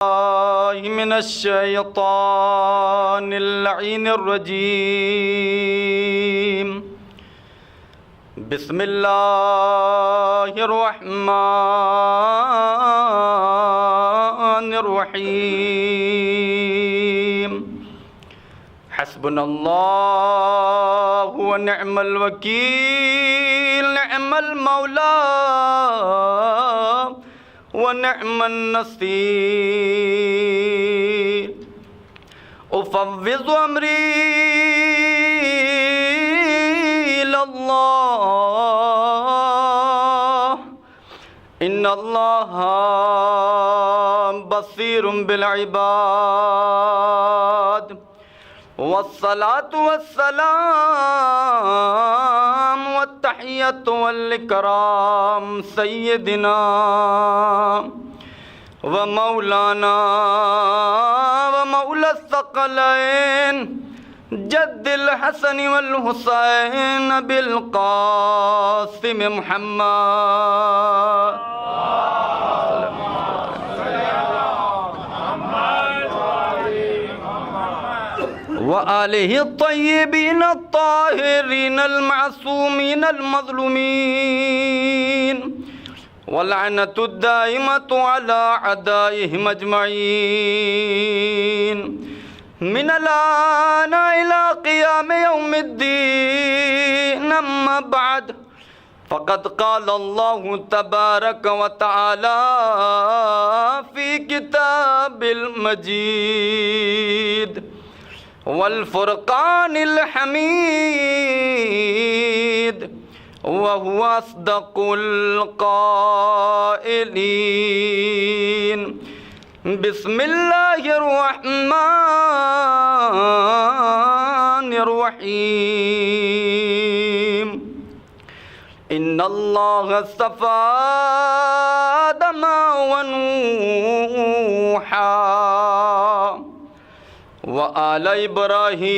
من الشیطان اللعین الرجیم بسم اللہ الرحمن الرحیم حسبنا اللہ ونعم الوکیل نعم المولا ونعم النصير أفوض أمري إلى الله إن الله بصير بالعباد والصلاة والسلام والتحية والإكرام سيدنا ومولانا ومولى الثقلين جد الحسن والحسين بالقاسم محمد وآله الطيبين الطاهرين المعصومين المظلومين واللعنة الدائمة على أعدائهم أجمعين من الآن إلى قيام يوم الدين أما بعد فقد قال الله تبارك وتعالى في كتاب المجيد والفرقان الحميد وهو أصدق القائلين بسم الله الرحمن الرحيم إن الله اصطفى آدم ونوحا وآل إبراهيم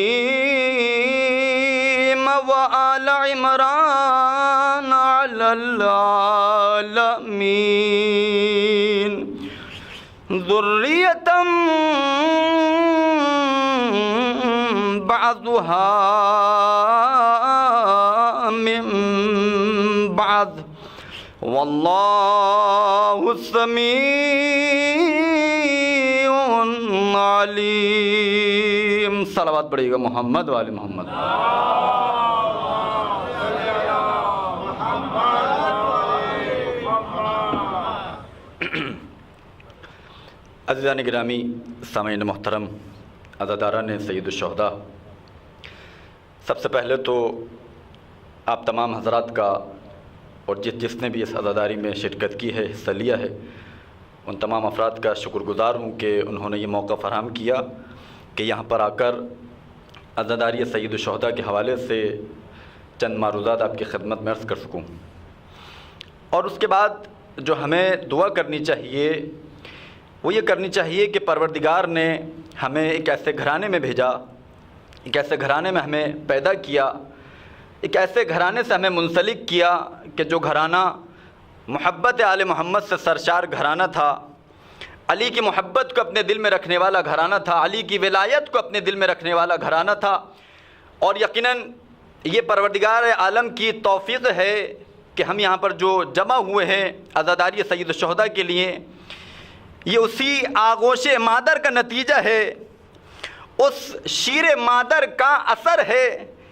وآل عمران على العالمين ذرية بعضها من بعض والله السميع العليم صلوات پڑھیے گا محمد و آل محمد. عزیزان گرامی، سامعین محترم، عزاداران سید الشہداء، سب سے پہلے تو آپ تمام حضرات کا اور جس نے بھی اس عزاداری میں شرکت کی ہے، حصہ لیا ہے، ان تمام افراد کا شکر گزار ہوں کہ انہوں نے یہ موقع فراہم کیا کہ یہاں پر آ کر عزاداری سید الشہداء کے حوالے سے چند معروضات آپ کی خدمت میں عرض کر سکوں. اور اس کے بعد جو ہمیں دعا کرنی چاہیے وہ یہ کرنی چاہیے کہ پروردگار نے ہمیں ایک ایسے گھرانے میں بھیجا، ایک ایسے گھرانے میں ہمیں پیدا کیا، ایک ایسے گھرانے سے ہمیں منسلک کیا کہ جو گھرانہ محبت آل محمد سے سرشار گھرانہ تھا، علی کی محبت کو اپنے دل میں رکھنے والا گھرانہ تھا، علی کی ولایت کو اپنے دل میں رکھنے والا گھرانہ تھا. اور یقیناً یہ پروردگار عالم کی توفیق ہے کہ ہم یہاں پر جو جمع ہوئے ہیں عزاداری سید الشہداء کے لیے، یہ اسی آغوش مادر کا نتیجہ ہے، اس شیر مادر کا اثر ہے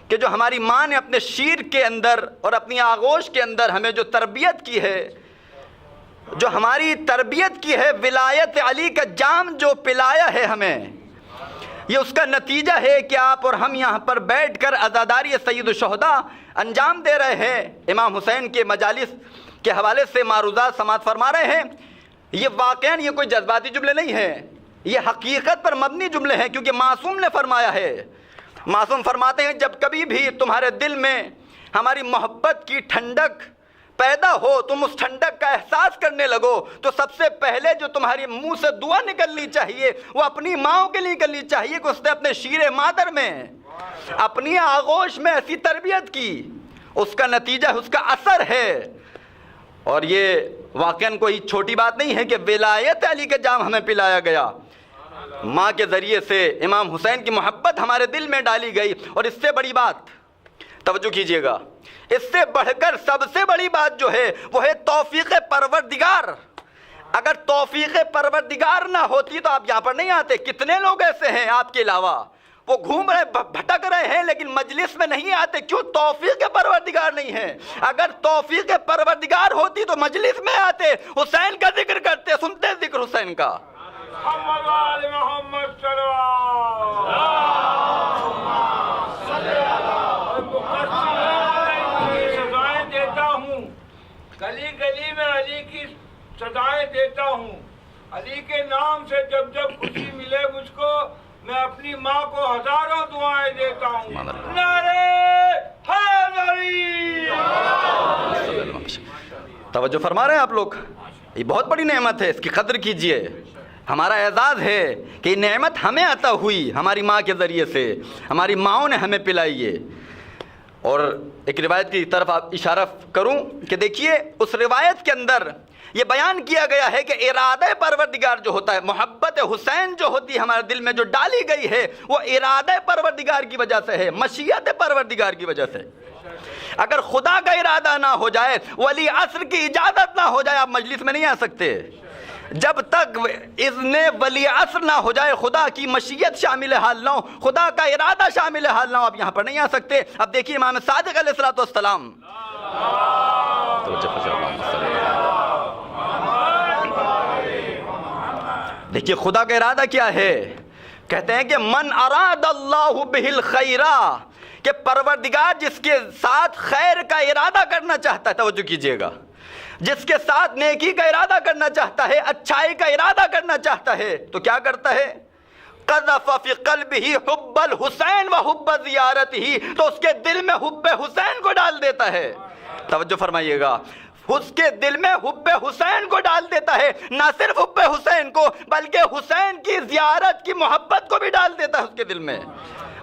کہ جو ہماری ماں نے اپنے شیر کے اندر اور اپنی آغوش کے اندر ہمیں جو تربیت کی ہے، جو ہماری تربیت کی ہے، ولایت علی کا جام جو پلایا ہے ہمیں، یہ اس کا نتیجہ ہے کہ آپ اور ہم یہاں پر بیٹھ کر عزاداری سید الشہداء انجام دے رہے ہیں. امام حسین کے مجالس کے حوالے سے معروضات سماعت فرما رہے ہیں. یہ واقعاً یہ کوئی جذباتی جملے نہیں ہیں، یہ حقیقت پر مبنی جملے ہیں، کیونکہ معصوم نے فرمایا ہے. معصوم فرماتے ہیں جب کبھی بھی تمہارے دل میں ہماری محبت کی ٹھنڈک پیدا ہو، تم اس ٹھنڈک کا احساس کرنے لگو، تو سب سے پہلے جو تمہاری منہ سے دعا نکلنی چاہیے وہ اپنی ماں کے لیے نکلنی چاہیے کہ اس نے اپنے شیر مادر میں، اپنی آغوش میں ایسی تربیت کی، اس کا نتیجہ، اس کا اثر ہے. اور یہ واقعاً کوئی چھوٹی بات نہیں ہے کہ ولایت علی کے جام ہمیں پلایا گیا، ماں کے ذریعے سے امام حسین کی محبت ہمارے دل میں ڈالی گئی. اور اس سے بڑی بات توجہ کیجئے گا، اس سے بڑھ کر سب سے بڑی بات جو ہے وہ ہے توفیق پروردگار. اگر توفیق پروردگار نہ ہوتی تو آپ یہاں پر نہیں آتے. کتنے لوگ ایسے ہیں آپ کے علاوہ وہ گھوم رہے بھٹک رہے ہیں لیکن مجلس میں نہیں آتے. کیوں؟ توفیق پروردگار نہیں ہے. اگر توفیق پروردگار ہوتی تو مجلس میں آتے، حسین کا ذکر کرتے، سنتے ذکر حسین کا. محمد سزائیں دیتا ہوں، گلی گلی میں علی کی سزائیں دیتا ہوں. علی کے نام سے جب جب خوشی ملے مجھ کو، میں اپنی ماں کو ہزاروں دعائیں دیتا ہوں. نعرے حیدری. توجہ فرما رہے ہیں آپ لوگ؟ یہ بہت بڑی نعمت ہے، اس کی قدر کیجئے. ہمارا اعزاز ہے کہ یہ نعمت ہمیں عطا ہوئی ہماری ماں کے ذریعے سے، ہماری ماؤں نے ہمیں پلائی ہے. اور ایک روایت کی طرف آپ اشارہ کروں کہ دیکھیے اس روایت کے اندر یہ بیان کیا گیا ہے کہ ارادہ پروردگار جو ہوتا ہے، محبت حسین جو ہوتی ہے ہمارے دل میں جو ڈالی گئی ہے، وہ ارادہ پروردگار کی وجہ سے ہے، مشیت پروردگار کی وجہ سے. اگر خدا کا ارادہ نہ ہو جائے، ولی عصر کی اجازت نہ ہو جائے، آپ مجلس میں نہیں آ سکتے. جب تک اذن ولی عصر نہ ہو جائے، خدا کی مشیت شامل حال نہ ہو، خدا کا ارادہ شامل حال نہ ہو، آپ یہاں پر نہیں آ سکتے. اب دیکھیے امام صادق علیہ السلام، دیکھیے خدا کا ارادہ کیا ہے. کہتے ہیں کہ من اراد اللہ بہ الخیرہ، کہ پروردگار جس کے ساتھ خیر کا ارادہ کرنا چاہتا ہے، توجہ کیجئے گا، جس کے ساتھ نیکی کا ارادہ کرنا چاہتا ہے، اچھائی کا ارادہ کرنا چاہتا ہے، تو کیا کرتا ہے؟ قذف فی قلبہ حب الحسین و حب زیارتہ، تو اس کے دل میں حب حسین کو ڈال دیتا ہے. توجہ فرمائیے گا، اس کے دل میں حب حسین کو ڈال دیتا ہے. نہ صرف حب حسین کو بلکہ حسین کی زیارت کی محبت کو بھی ڈال دیتا ہے اس کے دل میں.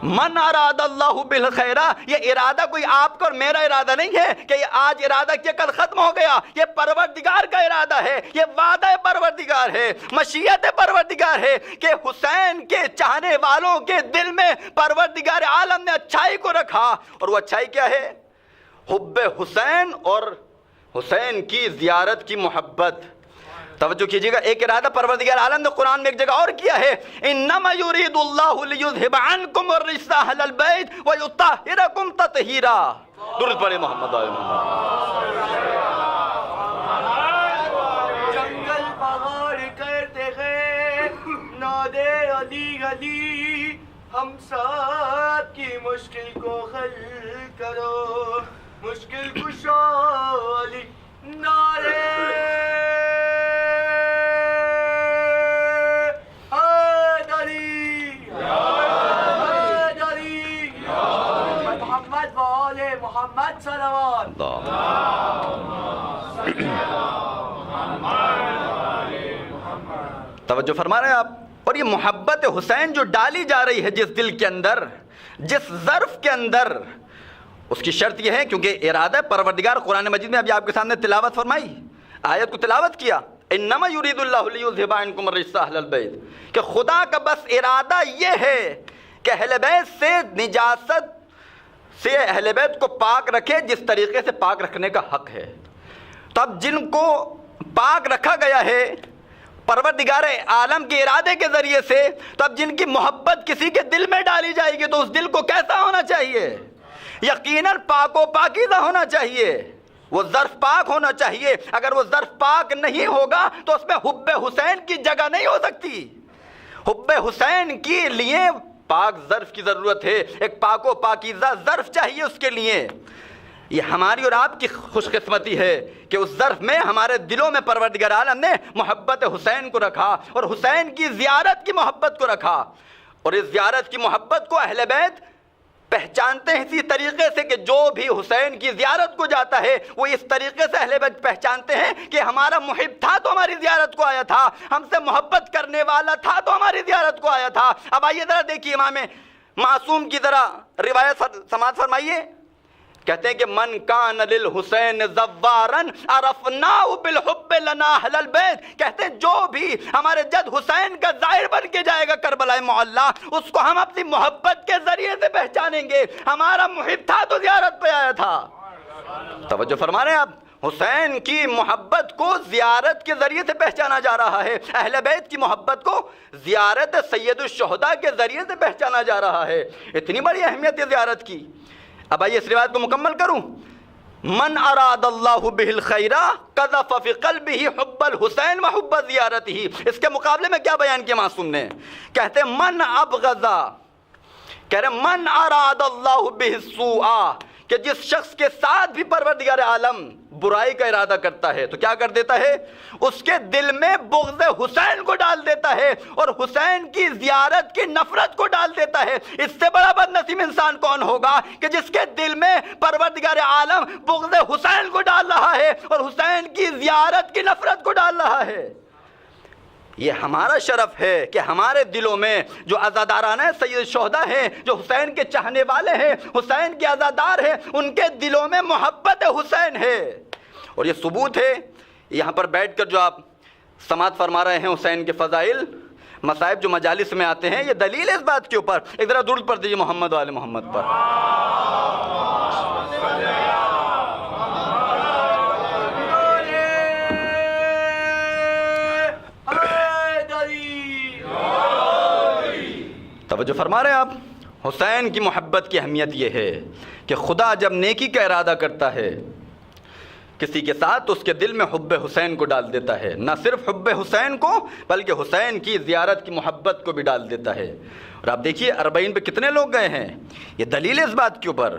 من اراد اللہ بالخیرہ، یہ ارادہ کوئی آپ کا اور میرا ارادہ نہیں ہے کہ یہ آج ارادہ کیا کل ختم ہو گیا. یہ پروردگار کا ارادہ ہے، یہ وعدہ پروردگار ہے، مشیت پروردگار ہے کہ حسین کے چاہنے والوں کے دل میں پروردگار عالم نے اچھائی کو رکھا. اور وہ اچھائی کیا ہے؟ حب حسین اور حسین کی زیارت کی محبت. توجہ کیجئے گا، ایک ارادہ پروردگار عالم نے قرآن میں ایک جگہ اور کیا ہے، انما یرید اللہ لیذھب عنکم الرجس اہل البیت ویطہرکم تطہیرا. درود پڑھیں محمد آل محمد. جنگل پہاڑ کرتے ہیں نادے علی علی، ہم ساتھ کی مشکل کو حل کرو، مشکل کشا علی. نعرے محمد وآل محمد صلوات. توجہ فرما رہے ہیں آپ؟ اور یہ محبت حسین جو ڈالی جا رہی ہے جس دل کے اندر، جس ظرف کے اندر، اس کی شرط یہ ہے، کیونکہ ارادہ پروردگار قرآن مجید میں ابھی آپ کے سامنے تلاوت فرمائی، آیت کو تلاوت کیا، انما یرید اللہ لیذھب عنکم الرجس اہل البیت، کہ خدا کا بس ارادہ یہ ہے کہ اہل بیت سے نجاست سے اہل بیت کو پاک رکھے جس طریقے سے پاک رکھنے کا حق ہے. تو اب جن کو پاک رکھا گیا ہے پروردگار عالم کے ارادے کے ذریعے سے، تو اب جن کی محبت کسی کے دل میں ڈالی جائے گی تو اس دل کو کیسا ہونا چاہیے؟ یقیناً پاک و پاکیزہ ہونا چاہیے، وہ ظرف پاک ہونا چاہیے. اگر وہ ظرف پاک نہیں ہوگا تو اس میں حب حسین کی جگہ نہیں ہو سکتی. حب حسین کے لیے پاک ظرف کی ضرورت ہے، ایک پاک و پاکیزہ ظرف چاہیے اس کے لیے. یہ ہماری اور آپ کی خوش قسمتی ہے کہ اس ظرف میں ہمارے دلوں میں پروردگار عالم نے محبت حسین کو رکھا اور حسین کی زیارت کی محبت کو رکھا. اور اس زیارت کی محبت کو اہل بیت پہچانتے ہیں اسی طریقے سے کہ جو بھی حسین کی زیارت کو جاتا ہے وہ اس طریقے سے اہل بیت پہچانتے ہیں کہ ہمارا محب تھا تو ہماری زیارت کو آیا تھا، ہم سے محبت کرنے والا تھا تو ہماری زیارت کو آیا تھا. اب آئیے ذرا دیکھیے امام معصوم کی ذرا روایت سماعت فرمائیے کہتے ہیں کہ من کان للحسین زوارن عرفناہ بالحب لنا اہل البیت، کہتے ہیں جو بھی ہمارے جد حسین کا زائر بن کے جائے گا کربلا معلی، اس کو ہم اپنی محبت کے ذریعے سے پہچانیں گے۔ ہمارا محب تھا تو زیارت پہ آیا تھا۔ توجہ فرما رہے ہیں آپ، حسین کی محبت کو زیارت کے ذریعے سے پہچانا جا رہا ہے، اہل بیت کی محبت کو زیارت سید الشہداء کے ذریعے سے پہچانا جا رہا ہے۔ اتنی بڑی اہمیت ہے زیارت کی۔ اب آئیے اس روایت کو مکمل کروں۔ من اراد اللہ بہ الخیر قذف فی قلبہ حب الحسین وحب زیارتہ۔ اس کے مقابلے میں کیا بیان کیا معصوم نے؟ کہتے ہیں من ابغض، کہہ رہے من اراد اللہ بہ السوء، کہ جس شخص کے ساتھ بھی پروردگار عالم برائی کا ارادہ کرتا ہے تو کیا کر دیتا ہے؟ اس کے دل میں بغض حسین کو ڈال دیتا ہے اور حسین کی زیارت کی نفرت کو ڈال دیتا ہے۔ اس سے بڑا بد نصیب انسان کون ہوگا کہ جس کے دل میں پروردگار عالم بغض حسین کو ڈال رہا ہے اور حسین کی زیارت کی نفرت کو ڈال رہا ہے۔ یہ ہمارا شرف ہے کہ ہمارے دلوں میں جو عزاداران سید الشہداء ہیں، جو حسین کے چاہنے والے ہیں، حسین کے عزادار ہیں، ان کے دلوں میں محبت حسین ہے۔ اور یہ ثبوت ہے، یہاں پر بیٹھ کر جو آپ سماعت فرما رہے ہیں حسین کے فضائل مصائب جو مجالس میں آتے ہیں، یہ دلیل ہے اس بات کے اوپر۔ ایک ذرا درود پڑھ دیجیے محمد و آل محمد پر۔ توجہ فرما رہے ہیں آپ، حسین کی محبت کی اہمیت یہ ہے کہ خدا جب نیکی کا ارادہ کرتا ہے کسی کے ساتھ تو اس کے دل میں حب حسین کو ڈال دیتا ہے، نہ صرف حب حسین کو بلکہ حسین کی زیارت کی محبت کو بھی ڈال دیتا ہے۔ اور آپ دیکھیے 40 پہ کتنے لوگ گئے ہیں، یہ دلیل ہے اس بات کے اوپر۔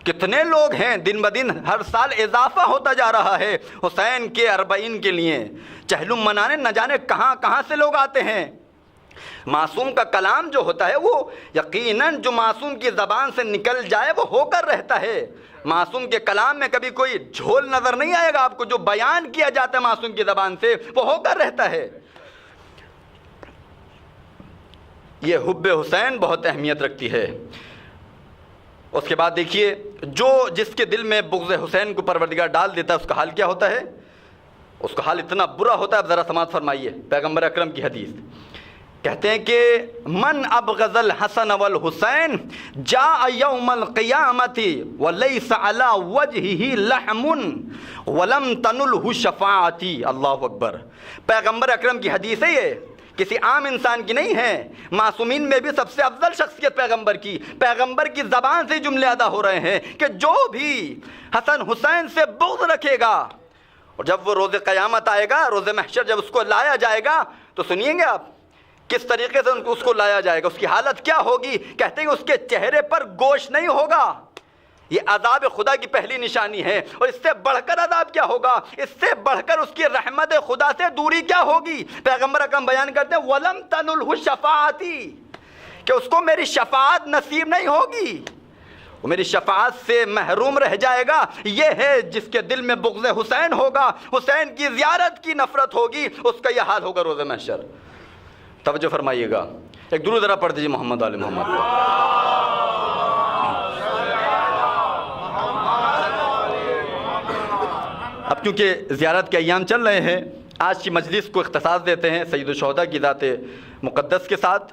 کتنے لوگ ہیں، دن بدن ہر سال اضافہ ہوتا جا رہا ہے حسین کے 40 کے لیے، چہلم منانے نہ جانے کہاں کہاں سے لوگ آتے ہیں۔ معصوم کا کلام جو ہوتا ہے وہ یقیناً جو معصوم کی زبان سے نکل جائے وہ ہو کر رہتا ہے۔ معصوم کے کلام میں کبھی کوئی جھول نظر نہیں آئے گا آپ کو، جو بیان کیا جاتا ہے معصوم کی زبان سے وہ ہو کر رہتا ہے۔ یہ حب حسین بہت اہمیت رکھتی ہے۔ اس کے بعد دیکھیے جو جس کے دل میں بغض حسین کو پروردگار ڈال دیتا ہے اس کا حال کیا ہوتا ہے؟ اس کا حال اتنا برا ہوتا ہے، اب ذرا سماعت فرمائیے پیغمبر اکرم کی حدیث۔ کہتے ہیں کہ من ابغض الحسن والحسین جاء یوم القیامت ولیس علی وجہہ لحم ولم تنلہ شفاعتی۔ اللہ اکبر، پیغمبر اکرم کی حدیث ہے، یہ کسی عام انسان کی نہیں ہے، معصومین میں بھی سب سے افضل شخصیت پیغمبر کی زبان سے جملے ادا ہو رہے ہیں کہ جو بھی حسن حسین سے بغض رکھے گا اور جب وہ روز قیامت آئے گا، روز محشر جب اس کو لایا جائے گا تو سنیے گے آپ کس طریقے سے اس کو لایا جائے گا، اس کی حالت کیا ہوگی۔ کہتے ہیں کہ اس کے چہرے پر گوشت نہیں ہوگا، یہ عذاب خدا کی پہلی نشانی ہے۔ اور اس سے بڑھ کر عذاب کیا ہوگا، اس سے بڑھ کر اس کی رحمت خدا سے دوری کیا ہوگی۔ پیغمبر اکرم بیان کرتے ہیں وَلَمْ تَنُلْهُ شَفَاعَتِي، کہ اس کو میری شفاعت نصیب نہیں ہوگی، وہ میری شفاعت سے محروم رہ جائے گا۔ یہ ہے جس کے دل میں بغض حسین ہوگا، حسین کی زیارت کی نفرت ہوگی، اس کا یہ حال ہوگا روز محشر۔ توجہ فرمائیے گا، ایک درود ذرا پڑھ دیجیے محمد آل محمد پر۔ اب کیونکہ زیارت کے ایام چل رہے ہیں، آج کی مجلس کو اختصاص دیتے ہیں سید الشہداء کی ذات مقدس کے ساتھ،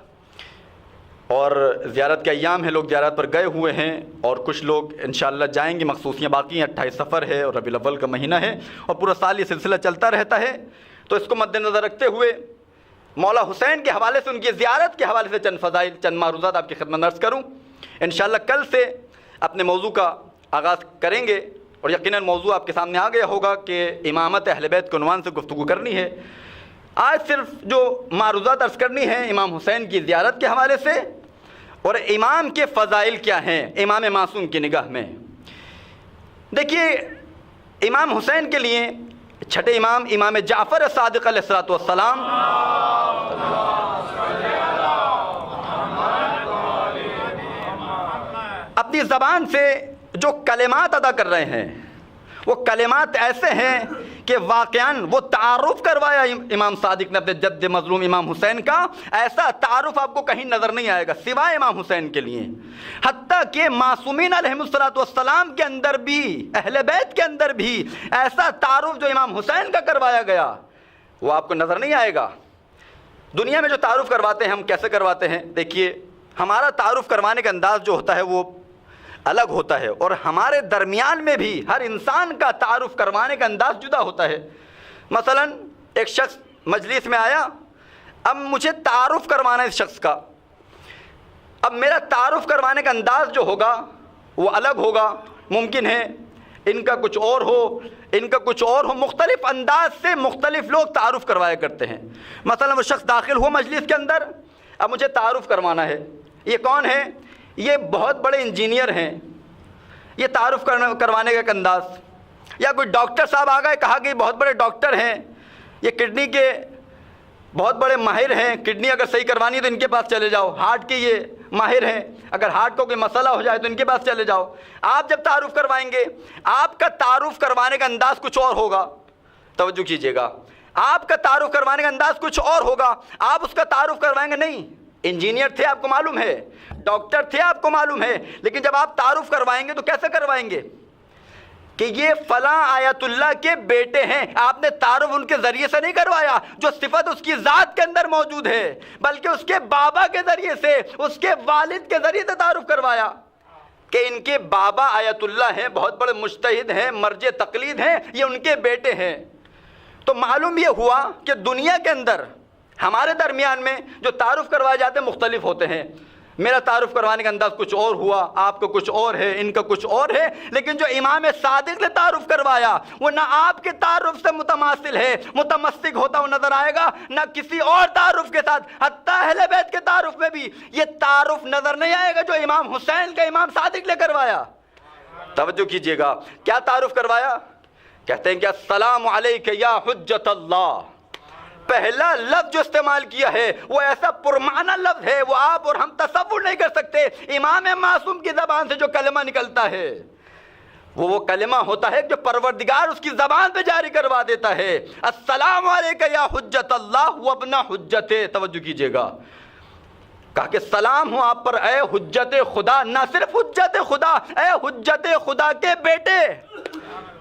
اور زیارت کے ایام ہیں، لوگ زیارت پر گئے ہوئے ہیں اور کچھ لوگ انشاءاللہ جائیں گے، مخصوصیاں باقی ہیں۔ 28 صفر ہے اور ربیع الاول کا مہینہ ہے اور پورا سال یہ سلسلہ چلتا رہتا ہے، تو اس کو مد نظر رکھتے ہوئے مولا حسین کے حوالے سے، ان کی زیارت کے حوالے سے چند فضائل، چند معروضات آپ کی خدمت عرض کروں۔ انشاءاللہ کل سے اپنے موضوع کا آغاز کریں گے اور یقیناً موضوع آپ کے سامنے آ گیا ہوگا کہ امامت اہل بیت کے عنوان سے گفتگو کرنی ہے۔ آج صرف جو معروضات عرض کرنی ہے امام حسین کی زیارت کے حوالے سے اور امام کے فضائل کیا ہیں امام معصوم کی نگاہ میں۔ دیکھیے امام حسین کے لیے چھٹے امام امام جعفر صادق علیہ الصلوۃ والسلام اپنی زبان سے جو کلمات ادا کر رہے ہیں وہ کلمات ایسے ہیں کہ واقعاً وہ تعارف کروایا امام صادق نے اپنے جد مظلوم امام حسین کا، ایسا تعارف آپ کو کہیں نظر نہیں آئے گا سوائے امام حسین کے لیے۔ حتیٰ کہ معصومین علیہم السلام کے اندر بھی، اہل بیت کے اندر بھی ایسا تعارف جو امام حسین کا کروایا گیا وہ آپ کو نظر نہیں آئے گا۔ دنیا میں جو تعارف کرواتے ہیں ہم کیسے کرواتے ہیں؟ دیکھیے ہمارا تعارف کروانے کا انداز جو ہوتا ہے وہ الگ ہوتا ہے، اور ہمارے درمیان میں بھی ہر انسان کا تعارف کروانے کا انداز جدا ہوتا ہے۔ مثلا ایک شخص مجلس میں آیا، اب مجھے تعارف کروانا ہے اس شخص کا، اب میرا تعارف کروانے کا انداز جو ہوگا وہ الگ ہوگا، ممکن ہے ان کا کچھ اور ہو، ان کا کچھ اور ہو، مختلف انداز سے مختلف لوگ تعارف کروایا کرتے ہیں۔ مثلا وہ شخص داخل ہوا مجلس کے اندر، اب مجھے تعارف کروانا ہے، یہ کون ہے؟ یہ بہت بڑے انجینئر ہیں، یہ تعارف کروانے کا ایک انداز۔ یا کوئی ڈاکٹر صاحب آ گئے، کہا کہ یہ بہت بڑے ڈاکٹر ہیں، یہ کڈنی کے بہت بڑے ماہر ہیں، کڈنی اگر صحیح کروانی ہے تو ان کے پاس چلے جاؤ، ہارٹ کے یہ ماہر ہیں، اگر ہارٹ کو کوئی مسئلہ ہو جائے تو ان کے پاس چلے جاؤ۔ آپ جب تعارف کروائیں گے آپ کا تعارف کروانے کا انداز کچھ اور ہوگا، توجہ کیجیے گا، آپ کا تعارف کروانے کا انداز کچھ اور ہوگا۔ آپ اس کا تعارف کروائیں گے، نہیں انجینئر تھے آپ کو معلوم ہے، ڈاکٹر تھے آپ کو معلوم ہے، لیکن جب آپ تعارف کروائیں گے تو کیسے کروائیں گے کہ یہ فلاں آیت اللہ کے بیٹے ہیں؟ آپ نے تعارف ان کے ذریعے سے نہیں کروایا جو صفت اس کی ذات کے اندر موجود ہے، بلکہ اس کے بابا کے ذریعے سے، اس کے والد کے ذریعے سے تعارف کروایا کہ ان کے بابا آیت اللہ ہیں، بہت بڑے مجتہد ہیں، مرجع تقلید ہیں، یہ ان کے بیٹے ہیں۔ تو معلوم یہ ہوا کہ دنیا کے اندر ہمارے درمیان میں جو تعارف کروائے جاتے ہیں مختلف ہوتے ہیں۔ میرا تعارف کروانے کا انداز کچھ اور ہوا، آپ کو کچھ اور ہے، ان کا کچھ اور ہے، لیکن جو امام صادق نے تعارف کروایا وہ نہ آپ کے تعارف سے متماثل ہے، متمسک ہوتا ہوا نظر آئے گا، نہ کسی اور تعارف کے ساتھ، حتیٰ اہل بیت کے تعارف میں بھی یہ تعارف نظر نہیں آئے گا جو امام حسین کا امام صادق نے کروایا۔ توجہ کیجئے گا، کیا تعارف کروایا؟ کہتے ہیں کہ السلام علیک یا حجت اللہ۔ پہلا لفظ جو استعمال کیا ہے وہ ایسا پرمعنی لفظ ہے، وہ آپ اور ہم تصور نہیں کر سکتے۔ امام معصوم کی زبان سے جو کلمہ نکلتا ہے وہ کلمہ ہوتا ہے جو پروردگار اس کی زبان پہ جاری کروا دیتا ہے۔ السلام علیک یا حجت اللہ وابن حجت، توجہ کیجئے گا، کہا کہ سلام ہو آپ پر اے حجت خدا، نہ صرف حجت خدا، اے حجت خدا کے بیٹے۔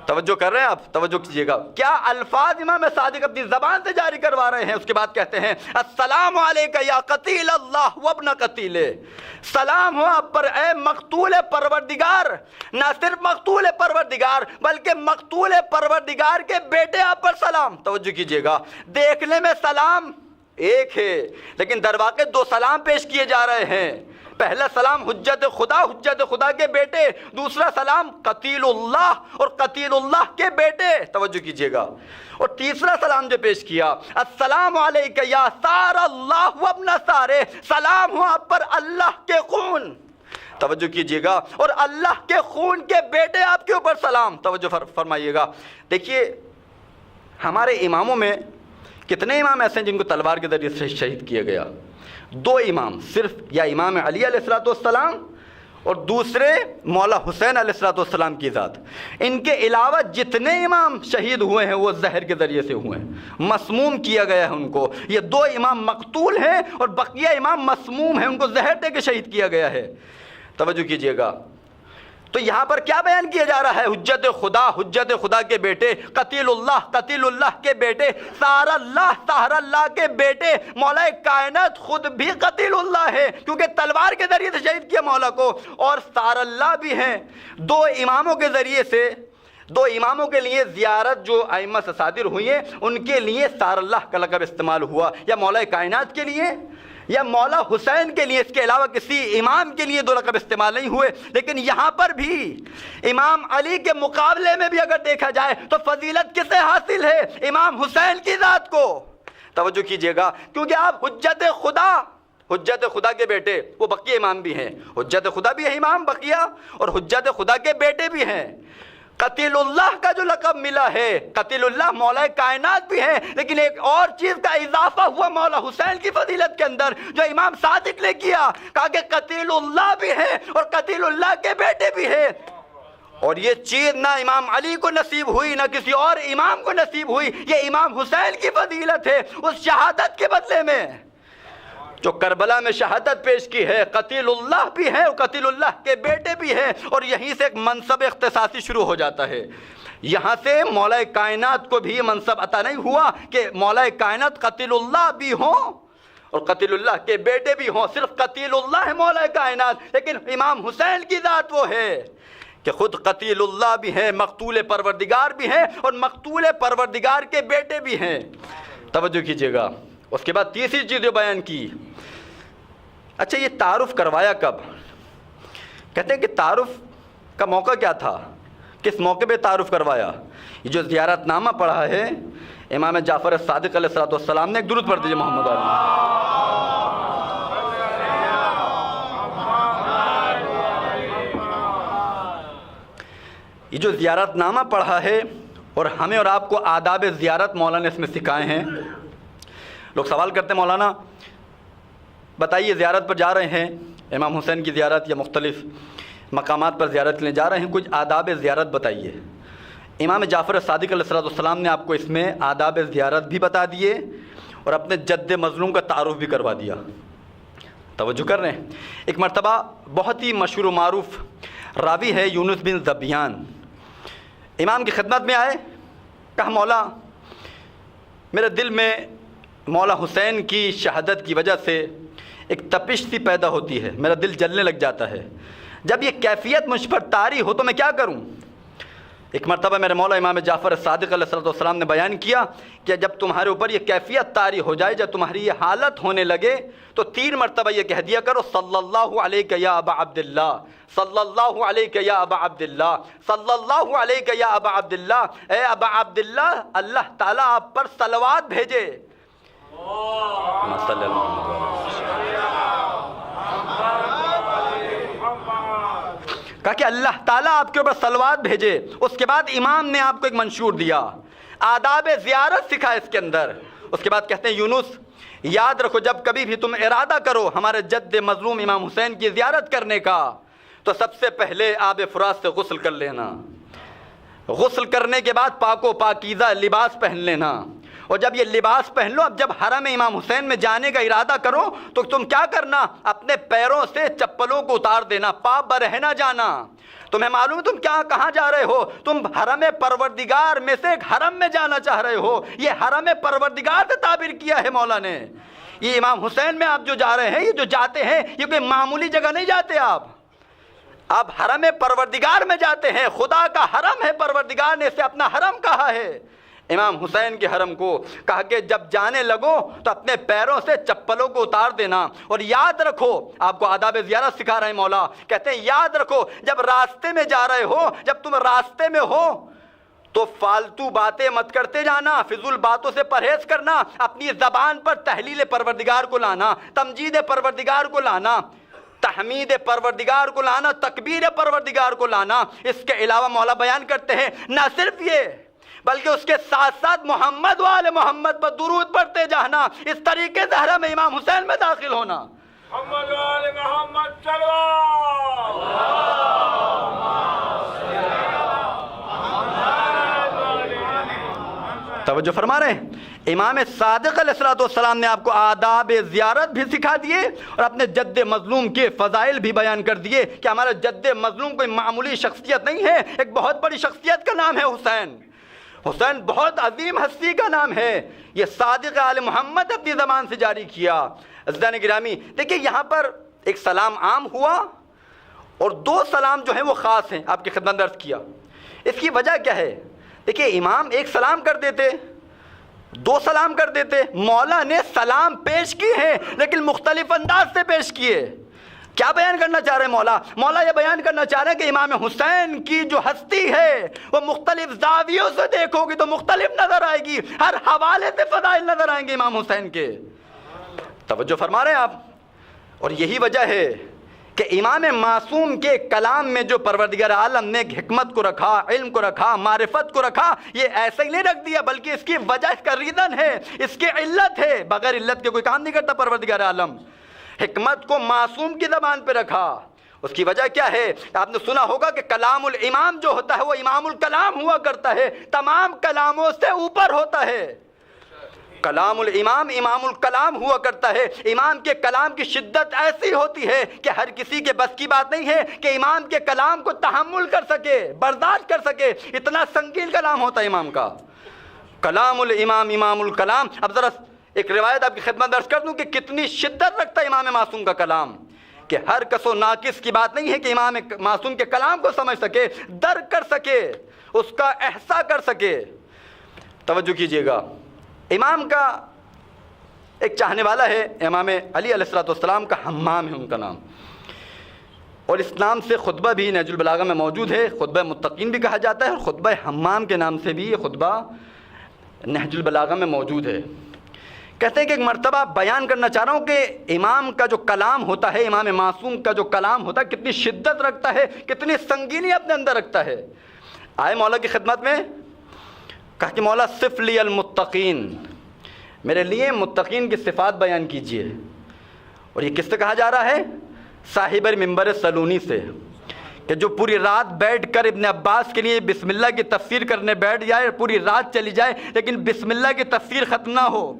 توجہ کر رہے ہیں آپ؟ توجہ کیجئے گا، کیا الفاظ امام صادق اپنی زبان سے جاری کروا رہے ہیں۔ اس کے بعد کہتے ہیں السلام علیک یا قتیل اللہ وابن قتیل، سلام ہو آپ پر اے مقتول پروردگار، نہ صرف مقتول پروردگار بلکہ مقتول پروردگار کے بیٹے آپ پر سلام۔ توجہ کیجئے گا، دیکھنے میں سلام ایک ہے لیکن در واقع دو سلام پیش کیے جا رہے ہیں۔ پہلا سلام حجت خدا کے بیٹے، دوسرا سلام قتیل اللہ اور قتیل اللہ کے بیٹے، توجہ کیجئے گا، اور تیسرا سلام جو پیش کیا السلام علیک یا سار اللہ وابن سارے، سلام ہو آپ پر اللہ کے خون، توجہ کیجئے گا، اور اللہ کے خون کے بیٹے آپ کے اوپر سلام۔ توجہ فرمائیے گا، دیکھیے ہمارے اماموں میں کتنے امام ایسے ہیں جن کو تلوار کے ذریعے سے شہید کیا گیا؟ دو امام صرف، یا امام علی علیہ السلام اور دوسرے مولا حسین علیہ السلام کی ذات۔ ان کے علاوہ جتنے امام شہید ہوئے ہیں وہ زہر کے ذریعے سے ہوئے ہیں، مسموم کیا گیا ہے ان کو۔ یہ دو امام مقتول ہیں اور بقیہ امام مسموم ہیں، ان کو زہر دے کے شہید کیا گیا ہے۔ توجہ کیجئے گا، تو یہاں پر کیا بیان کیا جا رہا ہے؟ حجت خدا کے بیٹے، قتیل اللہ کے بیٹے، سار اللہ کے بیٹے۔ مولا کائنات خود بھی قتیل اللہ ہے کیونکہ تلوار کے ذریعے سے شہید کیا مولا کو، اور سار اللہ بھی ہیں۔ دو اماموں کے ذریعے سے، دو اماموں کے لیے زیارت جو ائمہ سے صادر ہوئی ہیں ان کے لیے سار اللہ کا لقب استعمال ہوا، یا مولا کائنات کے لیے یا مولا حسین کے لیے، اس کے علاوہ کسی امام کے لیے دو لقب استعمال نہیں ہوئے۔ لیکن یہاں پر بھی امام علی کے مقابلے میں بھی اگر دیکھا جائے تو فضیلت کسے حاصل ہے؟ امام حسین کی ذات کو۔ توجہ کیجئے گا، کیونکہ آپ حجت خدا کے بیٹے، وہ بقیہ امام بھی ہیں، حجت خدا بھی ہے امام بقیہ، اور حجت خدا کے بیٹے بھی ہیں۔ قتیل اللہ کا جو لقب ملا ہے، قتیل اللہ مولا کائنات بھی ہے، لیکن ایک اور چیز کا اضافہ ہوا مولا حسین کی فضیلت کے اندر جو امام صادق نے کیا، کہا کہ قتیل اللہ بھی ہے اور قتیل اللہ کے بیٹے بھی ہیں۔ اور یہ چیز نہ امام علی کو نصیب ہوئی نہ کسی اور امام کو نصیب ہوئی، یہ امام حسین کی فضیلت ہے اس شہادت کے بدلے میں۔ جو کربلا میں شہادت پیش کی ہے، قتیل اللہ بھی ہے اور قتیل اللہ کے بیٹے بھی ہیں، اور یہیں سے ایک منصب اختصاصی شروع ہو جاتا ہے۔ یہاں سے مولا کائنات کو بھی یہ منصب عطا نہیں ہوا کہ مولا کائنات قتیل اللہ بھی ہوں اور قتیل اللہ کے بیٹے بھی ہوں۔ صرف قتیل اللہ ہے مولا کائنات، لیکن امام حسین کی ذات وہ ہے کہ خود قتیل اللہ بھی ہیں، مقتول پروردگار بھی ہیں اور مقتول پروردگار کے بیٹے بھی ہیں۔ توجہ کیجئے گا۔ اس کے بعد تیسری چیز جو بیان کی، اچھا یہ تعارف کروایا کب؟ کہتے ہیں کہ تعارف کا موقع کیا تھا، کس موقع پہ تعارف کروایا؟ یہ جو زیارت نامہ پڑھا ہے امام جعفر صادق علیہ السلام نے، ایک درود پڑھ دیجئے محمد علیہ۔ یہ جو زیارت نامہ پڑھا ہے اور ہمیں اور آپ کو آداب زیارت مولانا نے اس میں سکھائے ہیں۔ لوگ سوال کرتے ہیں مولانا بتائیے زیارت پر جا رہے ہیں، امام حسین کی زیارت یا مختلف مقامات پر زیارت لینے جا رہے ہیں، کچھ آداب زیارت بتائیے۔ امام جعفر صادق علیہ السلام نے آپ کو اس میں آداب زیارت بھی بتا دیے اور اپنے جد مظلوم کا تعارف بھی کروا دیا۔ توجہ کر رہے ہیں؟ ایک مرتبہ بہت ہی مشہور و معروف راوی ہے یونس بن ذبیان، امام کی خدمت میں آئے، کہا مولا میرے دل میں مولا حسین کی شہادت کی وجہ سے ایک تپش سی پیدا ہوتی ہے، میرا دل جلنے لگ جاتا ہے، جب یہ کیفیت مجھ پر طاری ہو تو میں کیا کروں؟ ایک مرتبہ میرے مولا امام جعفر صادق علیہ السلام نے بیان کیا کہ جب تمہارے اوپر یہ کیفیت طاری ہو جائے، جب تمہاری یہ حالت ہونے لگے تو 3 مرتبہ یہ کہہ دیا کرو صلی اللہ علیہ یا ابا عبداللہ، صلی اللہ علیہ یا ابا عبداللہ، صلی اللہ علیہ یا ابا عبداللہ، اے ابا عبداللہ اللہ تعالیٰ آپ پر صلوات بھیجے۔ صلی کہا کہ اللہ تعالیٰ آپ کے اوپر صلوات بھیجے۔ اس کے بعد امام نے آپ کو ایک منشور دیا، آداب زیارت سکھا اس کے اندر۔ اس کے بعد کہتے ہیں یونس یاد رکھو جب کبھی بھی تم ارادہ کرو ہمارے جد مظلوم امام حسین کی زیارت کرنے کا تو سب سے پہلے آب فرات سے غسل کر لینا، غسل کرنے کے بعد پاک و پاکیزہ لباس پہن لینا، اور جب یہ لباس پہن لو، اب جب حرم امام حسین میں جانے کا ارادہ کرو تو تم کیا کرنا، اپنے پیروں سے چپلوں کو اتار دینا، پا برہنہ جانا۔ تمہیں معلوم تم کہاں جا رہے ہو؟ تم حرم پروردگار میں سے ایک حرم میں جانا چاہ رہے ہو۔ یہ حرم پروردگار سے تعبیر کیا ہے مولا نے۔ یہ امام حسین میں آپ جو جا رہے ہیں، یہ جو جاتے ہیں، یہ کوئی معمولی جگہ نہیں جاتے آپ حرم پروردگار میں جاتے ہیں۔ خدا کا حرم ہے، پروردگار نے اسے اپنا حرم کہا ہے۔ امام حسین کے حرم کو کہا کہ جب جانے لگو تو اپنے پیروں سے چپلوں کو اتار دینا، اور یاد رکھو، آپ کو آداب زیارت سکھا رہے ہیں مولا، کہتے ہیں یاد رکھو جب راستے میں جا رہے ہو، جب تم راستے میں ہو تو فالتو باتیں مت کرتے جانا، فضول باتوں سے پرہیز کرنا، اپنی زبان پر تحلیل پروردگار کو لانا، تمجید پروردگار کو لانا، تحمید پروردگار کو لانا، تکبیر پروردگار کو لانا۔ اس کے علاوہ مولا بیان کرتے ہیں نہ صرف یہ بلکہ اس کے ساتھ ساتھ محمد و آل محمد پر درود پڑھتے جانا، اس طریقے سے حرم امام حسین میں داخل ہونا۔ محمد و آل محمد صلوات۔ توجہ فرما رہے ہیں؟ امام صادق علیہ السلام نے آپ کو آداب زیارت بھی سکھا دیے اور اپنے جد مظلوم کے فضائل بھی بیان کر دیے کہ ہمارا جد مظلوم کوئی معمولی شخصیت نہیں ہے، ایک بہت بڑی شخصیت کا نام ہے حسین۔ حسین بہت عظیم ہستی کا نام ہے، یہ صادق آل محمد اپنی زبان سے جاری کیا۔ عزیزان گرامی دیکھیں یہاں پر ایک سلام عام ہوا اور 2 سلام جو ہیں وہ خاص ہیں، آپ کی خدمت میں عرض کیا۔ اس کی وجہ کیا ہے؟ دیکھیں امام ایک سلام کر دیتے، 2 سلام کر دیتے، مولا نے سلام پیش کی ہیں لیکن مختلف انداز سے پیش کیے۔ کیا بیان کرنا چاہ رہے ہیں مولا؟ مولا یہ بیان کرنا چاہ رہے ہیں کہ امام حسین کی جو ہستی ہے وہ مختلف زاویوں سے دیکھو گی تو مختلف نظر آئے گی، ہر حوالے سے فضائل نظر آئیں گے امام حسین کے۔ توجہ فرما رہے ہیں آپ؟ اور یہی وجہ ہے کہ امام معصوم کے کلام میں جو پروردگار عالم نے حکمت کو رکھا، علم کو رکھا، معرفت کو رکھا، یہ ایسے ہی نہیں رکھ دیا بلکہ اس کی وجہ، اس کا ریزن ہے، اس کی علت ہے۔ بغیر علت کے کوئی کام نہیں کرتا پروردگار عالم۔ حکمت کو معصوم کی زبان پہ رکھا، اس کی وجہ کیا ہے؟ آپ نے سنا ہوگا کہ کلام الامام جو ہوتا ہے وہ امام الکلام ہوا کرتا ہے، تمام کلاموں سے اوپر ہوتا ہے۔ کلام الامام امام الکلام ہوا کرتا ہے. امام کے کلام کی شدت ایسی ہوتی ہے کہ ہر کسی کے بس کی بات نہیں ہے کہ امام کے کلام کو تحمل کر سکے, برداشت کر سکے. اتنا سنگین کلام ہوتا ہے امام کا. کلام الامام امام الکلام. اب ذرا ایک روایت آپ کی خدمت درج کر دوں کہ کتنی شدت رکھتا ہے امام معصوم کا کلام, کہ ہر کس و ناقص کی بات نہیں ہے کہ امام معصوم کے کلام کو سمجھ سکے, درک کر سکے, اس کا احسا کر سکے. توجہ کیجئے گا, امام کا ایک چاہنے والا ہے, امام علی علیہ السلام کا حمام ہے ان کا نام, اور اس نام سے خطبہ بھی نہج البلاغہ میں موجود ہے. خطبہ متقین بھی کہا جاتا ہے, اور خطبہ حمام کے نام سے بھی یہ خطبہ نہج البلاغہ میں موجود ہے. کہتے ہیں کہ ایک مرتبہ بیان کرنا چاہ رہا ہوں کہ امام کا جو کلام ہوتا ہے, امام معصوم کا جو کلام ہوتا ہے, کتنی شدت رکھتا ہے, کتنی سنگینی اپنے اندر رکھتا ہے. آئے مولا کی خدمت میں, کہا کہ مولا صف لی المتقین, میرے لیے متقین کی صفات بیان کیجئے. اور یہ کس سے کہا جا رہا ہے؟ صاحب منبر سلونی سے, کہ جو پوری رات بیٹھ کر ابن عباس کے لیے بسم اللہ کی تفسیر کرنے بیٹھ جائے, پوری رات چلی جائے لیکن بسم اللہ کی تفسیر ختم نہ ہو.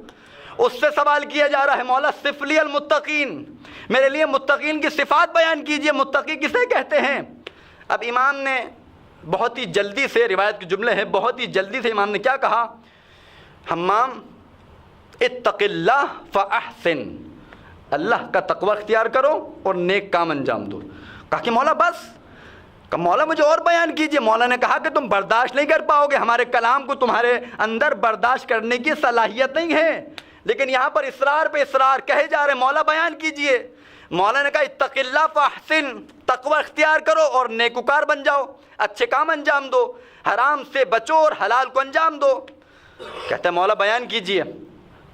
اس سے سوال کیا جا رہا ہے, مولا صف لی المتقین, میرے لیے متقین کی صفات بیان کیجئے. متقی کسے کہتے ہیں؟ اب امام نے بہت ہی جلدی سے, روایت کے جملے ہیں, بہت ہی جلدی سے امام نے کیا کہا؟ حمام اتق اللہ فاحسن, اللہ کا تقوی اختیار کرو اور نیک کام انجام دو. کہا کہ مولا بس, کہ مولا مجھے اور بیان کیجئے. مولا نے کہا کہ تم برداشت نہیں کر پاؤ گے, ہمارے کلام کو تمہارے اندر برداشت کرنے کی صلاحیت نہیں ہے. لیکن یہاں پر اصرار پہ اصرار کہے جا رہے ہیں, مولا بیان کیجئے. مولا نے کہا اتق اللہ فاحسن, تقوی اختیار کرو اور نیکوکار بن جاؤ, اچھے کام انجام دو, حرام سے بچو اور حلال کو انجام دو. کہتے ہیں مولا بیان کیجئے.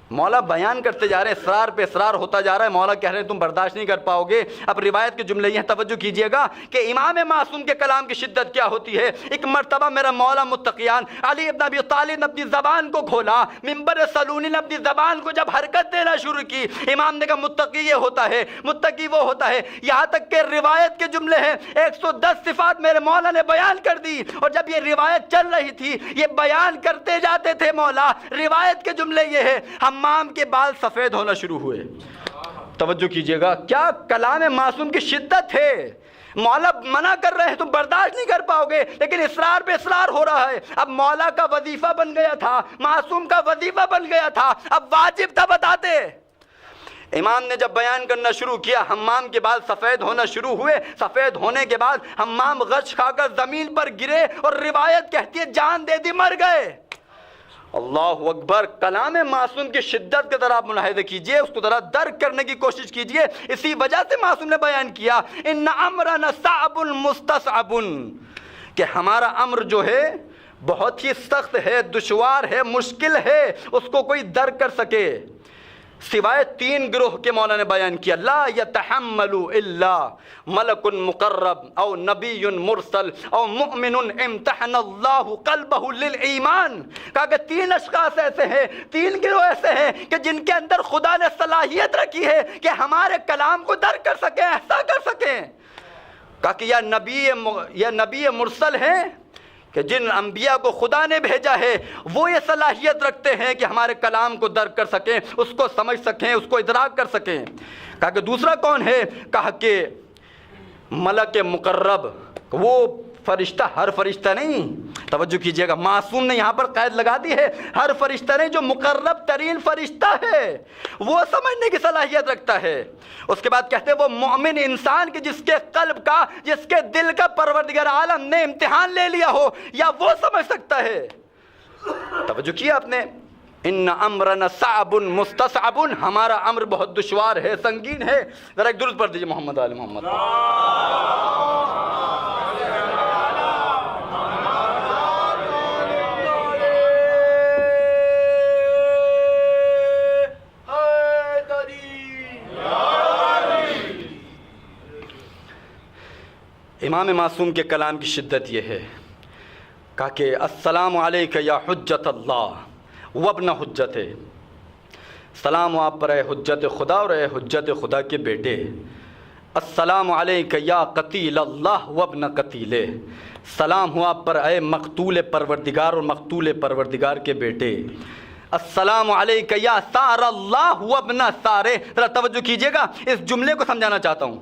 مولا بیان کرتے جا رہے ہیں, اصرار پہ اصرار ہوتا جا رہا ہے. مولا کہہ رہے ہیں تم برداشت نہیں کر پاؤ گے. اب روایت کے جملے یہ توجہ کیجئے گا کہ امام معصوم کے کلام کی شدت کیا ہوتی ہے. ایک مرتبہ میرا مولا متقیان علی ابن ابی طالب نے اپنی زبان کو کھولا, منبر سلونی نے اپنی زبان کو جب حرکت دینا شروع کی, امام نے کہا متقی یہ ہوتا ہے, متقی وہ ہوتا ہے. یہاں تک کہ روایت کے جملے ہیں 110 صفات میرے مولا نے بیان کر دی. اور جب یہ روایت چل رہی تھی, یہ بیان کرتے جاتے تھے مولا, روایت کے جملے یہ ہے, حمام کے بال سفید ہونا شروع ہوئے. توجہ کیجئے گا, کیا کلام معصوم کی شدت ہے. مولا منع کر رہے ہیں, تم برداشت نہیں کر پاؤ گے, لیکن اصرار پہ اصرار ہو رہا ہے. اب مولا کا وظیفہ بن گیا تھا, معصوم کا وظیفہ بن گیا تھا, اب واجب تھا بتاتے. امام نے جب بیان کرنا شروع کیا, حمام کے بال سفید ہونا شروع ہوئے. سفید ہونے کے بعد حمام غش کھا کر زمین پر گرے, اور روایت کہتی ہے جان دے دی, مر گئے. اللہ اکبر. کلام معصوم کی شدت کے طرح آپ ملاحظہ کیجئے, اس کو ذرا درک کرنے کی کوشش کیجئے. اسی وجہ سے معصوم نے بیان کیا ان امرنا صعب مستصعب, کہ ہمارا امر جو ہے بہت ہی سخت ہے, دشوار ہے, مشکل ہے, اس کو کوئی درک کر سکے. سوائے 3 گروہ کے مولا نے بیان کیا, لا یتحمل الا ملک مقرب او نبی مرسل او مؤمن امتحن اللہ قلبہ للایمان. کہا کہ 3 اشخاص ایسے ہیں, 3 گروہ ایسے ہیں کہ جن کے اندر خدا نے صلاحیت رکھی ہے کہ ہمارے کلام کو درک کر سکیں, احسا کر سکیں. کہا کہ یا نبی مرسل ہیں, کہ جن انبیاء کو خدا نے بھیجا ہے وہ یہ صلاحیت رکھتے ہیں کہ ہمارے کلام کو درک کر سکیں, اس کو سمجھ سکیں, اس کو ادراک کر سکیں. کہا کہ دوسرا کون ہے؟ کہا کہ ملک مقرب, وہ فرشتہ, ہر فرشتہ نہیں. توجہ کیجئے گا, معصوم نے یہاں پر قید لگا دی ہے, ہر فرشتہ نہیں, جو مقرب ترین فرشتہ ہے وہ سمجھنے کی صلاحیت رکھتا ہے. اس کے بعد کہتے ہیں وہ مومن انسان کی جس کے قلب کا, جس کے دل کا پروردگار عالم نے امتحان لے لیا ہو, یا وہ سمجھ سکتا ہے. توجہ کیا آپ نے, ان امرنا صعب مستصعب, ہمارا امر بہت دشوار ہے, سنگین ہے. ذرا ایک درود پڑھ دیجئے محمد آل محمد. امام معصوم کے کلام کی شدت یہ ہے, کہا کہ السلام علیک یا حجت اللہ وابن حجت, سلام آپ پر اے حجت خدا اور اے حجت خدا کے بیٹے. السلام علیک یا قتیل اللہ وابن قتیل, سلام ہو آپ پر اے مقتول پروردگار اور مقتول پروردگار کے بیٹے. السلام علیک یا سار اللہ وابن سارے. ذرا توجہ کیجئے گا, اس جملے کو سمجھانا چاہتا ہوں.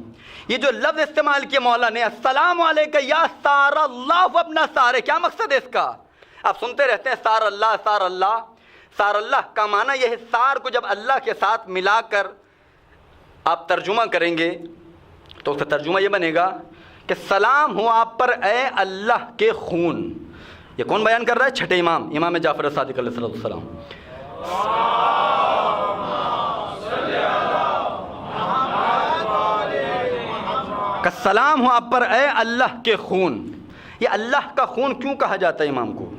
یہ جو لفظ استعمال کیا مولا نے, السلام علیک یا سار اللہ وابن سارے, کیا مقصد ہے اس کا؟ آپ سنتے رہتے ہیں سار اللہ سار اللہ. سار اللہ کا معنی یہ ہے, سار کو جب اللہ کے ساتھ ملا کر آپ ترجمہ کریں گے تو اس کا ترجمہ یہ بنے گا کہ سلام ہو آپ پر اے اللہ کے خون. یہ کون بیان کر رہا ہے؟ چھٹے امام, امام جعفر صادق علیہ السلام. کہ سلام ہو آپ پر اے اللہ کے خون. یہ اللہ کا خون کیوں کہا جاتا ہے امام کو؟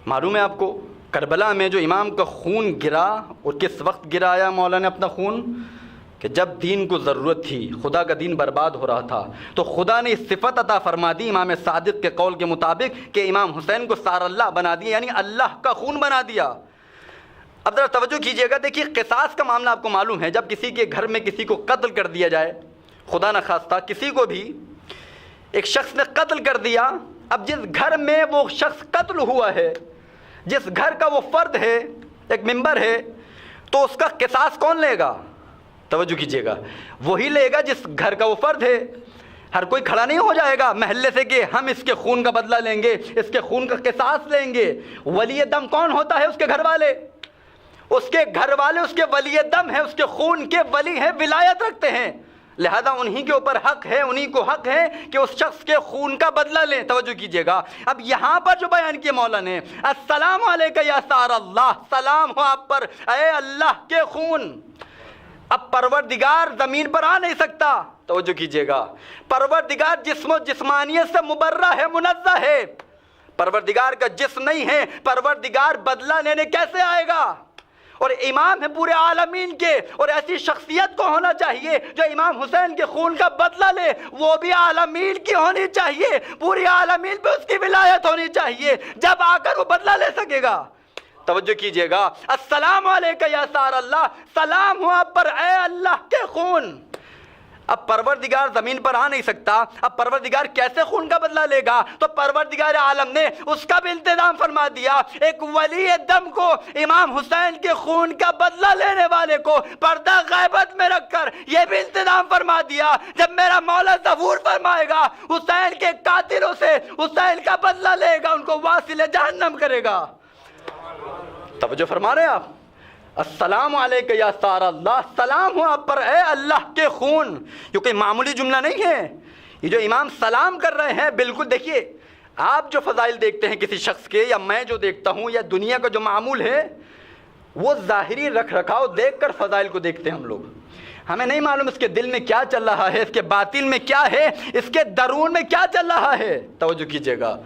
معلوم ہے آپ کو, کربلا میں جو امام کا خون گرا, اور کس وقت گرایا مولا نے اپنا خون؟ کہ جب دین کو ضرورت تھی, خدا کا دین برباد ہو رہا تھا, تو خدا نے صفت عطا فرما دی امام صادق کے قول کے مطابق کہ امام حسین کو سار اللہ بنا دیا, یعنی اللہ کا خون بنا دیا. اب ذرا توجہ کیجئے گا, دیکھیے قصاص کا معاملہ آپ کو معلوم ہے. جب کسی کے گھر میں کسی کو قتل کر دیا جائے, خدا نہ خواستہ کسی کو بھی ایک شخص نے قتل کر دیا, اب جس گھر میں وہ شخص قتل ہوا ہے, جس گھر کا وہ فرد ہے, ایک ممبر ہے, تو اس کا قصاص کون لے گا؟ توجہ کیجئے گا, وہی لے گا جس گھر کا وہ فرد ہے. ہر کوئی کھڑا نہیں ہو جائے گا محلے سے کہ ہم اس کے خون کا بدلہ لیں گے, اس کے خون کا قصاص لیں گے. ولی دم کون ہوتا ہے؟ اس کے گھر والے. اس کے گھر والے اس کے ولی دم ہے, اس کے خون کے ولی ہیں, ولایت رکھتے ہیں, لہذا انہی کے اوپر حق ہے, انہی کو حق ہے کہ اس شخص کے خون کا بدلہ لیں. توجہ کیجئے گا, اب یہاں پر جو بیان کیا مولا نے, السلام علیک یا سار اللہ, سلام ہو آپ پر اے اللہ کے خون. اب پروردگار زمین پر آ نہیں سکتا. توجہ کیجئے گا, پروردگار جسم و جسمانیت سے مبرہ ہے, منزہ ہے. پروردگار کا جسم نہیں ہے, پروردگار بدلہ لینے کیسے آئے گا؟ اور امام ہے پورے عالمین کے, اور ایسی شخصیت کو ہونا چاہیے جو امام حسین کے خون کا بدلہ لے, وہ بھی عالمین کی ہونی چاہیے, پوری عالمین پہ اس کی ولایت ہونی چاہیے, جب آ کر وہ بدلہ لے سکے گا. توجہ کیجئے گا, السلام علیک یا سار اللہ, سلام ہو آپ پر اے اللہ کے خون. اب پروردگار زمین پر آ نہیں سکتا, اب پروردگار کیسے خون کا بدلہ لے گا؟ تو پروردگار عالم نے اس کا بھی انتظام فرما دیا. ایک ولی دم کو, امام حسین کے خون کا بدلہ لینے والے کو پردہ غیبت میں رکھ کر یہ بھی انتظام فرما دیا, جب میرا مولا ظہور فرمائے گا, حسین کے قاتلوں سے حسین کا بدلہ لے گا, ان کو واصل جہنم کرے گا. توجہ فرما رہے ہیں آپ؟ السلام علیک یا سار اللہ, سلام ہو آپ پر اے اللہ کے خون. کیونکہ معمولی جملہ نہیں ہے یہ جو امام سلام کر رہے ہیں. بالکل دیکھیے, آپ جو فضائل دیکھتے ہیں کسی شخص کے, یا میں جو دیکھتا ہوں, یا دنیا کا جو معمول ہے, وہ ظاہری رکھ رکھاؤ دیکھ کر فضائل کو دیکھتے ہیں ہم لوگ. ہمیں نہیں معلوم اس کے دل میں کیا چل رہا ہے, اس کے باطن میں کیا ہے, اس کے درون میں کیا چل رہا ہے. توجہ کیجئے گا.